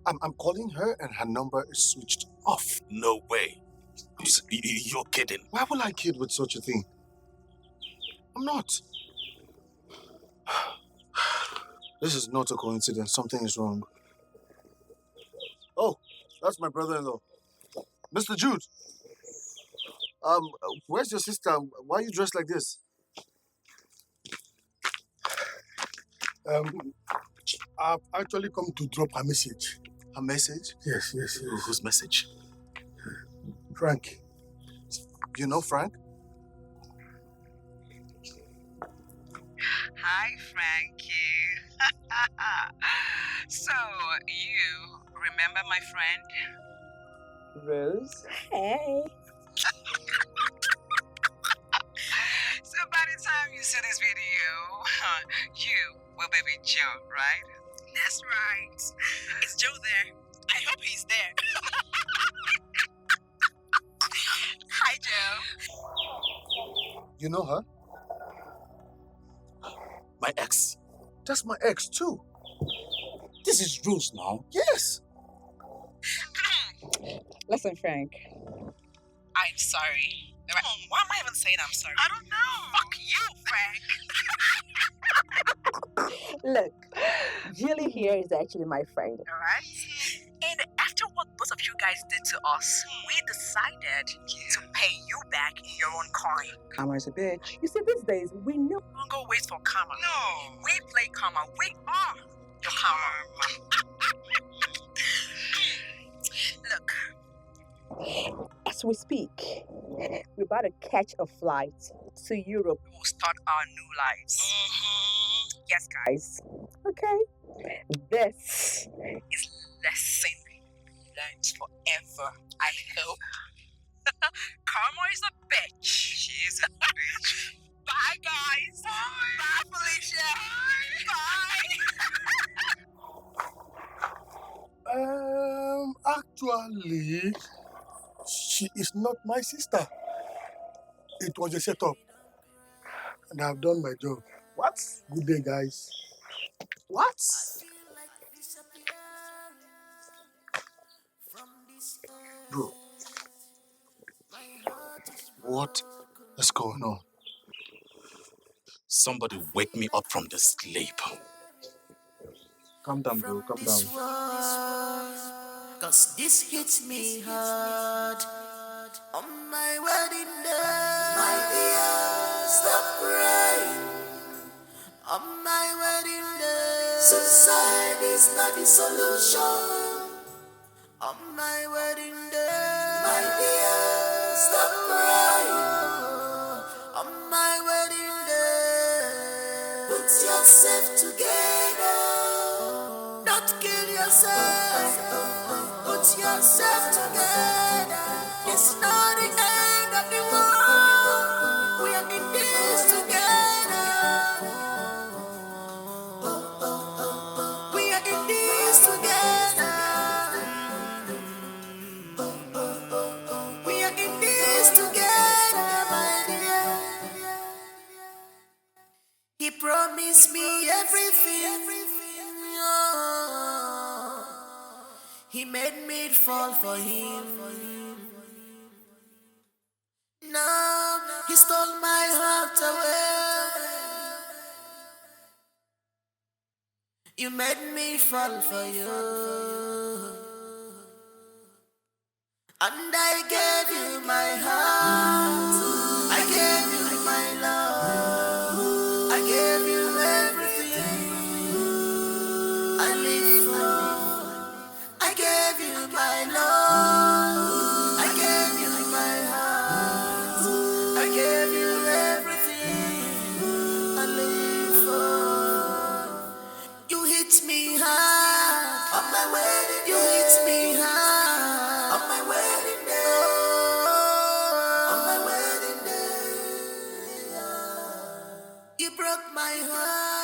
I'm calling her and her number is switched off. No way. You're kidding. Why will I kid with such a thing? I'm not. This is not a coincidence. Something is wrong. Oh, that's my brother-in-law. Mr. Jude. Where's your sister? Why are you dressed like this? I've actually come to drop a message. A message? Yes. Whose message? Frank. You know Frank? Hi, Frankie. So, you remember my friend? Rose. Hey. So by the time you see this video, you will be with Joe, right? That's right. Is Joe there? I hope he's there. Hi, Joe. You know her? My ex. That's my ex too. This is Rose now. Yes. Listen, Frank. I'm sorry. Why am I even saying I'm sorry? I don't know. Fuck you, Frank. Look, Julie here is actually my friend. Alright? And after what both of you guys did to us, we decided to pay you back in your own coin. Karma's a bitch. You see, these days, we no longer wait for karma. No. We play karma. We are your karma. Look. As we speak, we're about to catch a flight to Europe. We'll start our new lives. Yes, guys. Okay. This is lesson learned forever, I hope. Karma is a bitch. She is a bitch. Bye, guys. Bye, Felicia. Bye. Actually, she is not my sister. It was a setup. And I've done my job. What? Good day, guys. What? Bro, what is going on? Somebody wake me up from this sleep. Calm down, bro. Calm down. Cause this hits me hard. On my wedding day, my dear, stop crying. On my wedding day, suicide is not the solution. On my wedding day, my dear, stop crying. On my wedding day, put yourself together. Don't kill yourself. Put yourself together. It's not the end of the world. We are in this together. We are in this together. We are in this together, my dear. He promised me everything. Oh. He made me fall for him. Now he stole my heart away. made me fall for you. And I gave you my heart. I gave you my love. I gave you everything I live for. I gave you my love. I gave you my heart. I gave you everything I live for. You hit me hard on my wedding. You hit me hard on my wedding day. On my wedding day. You broke my heart.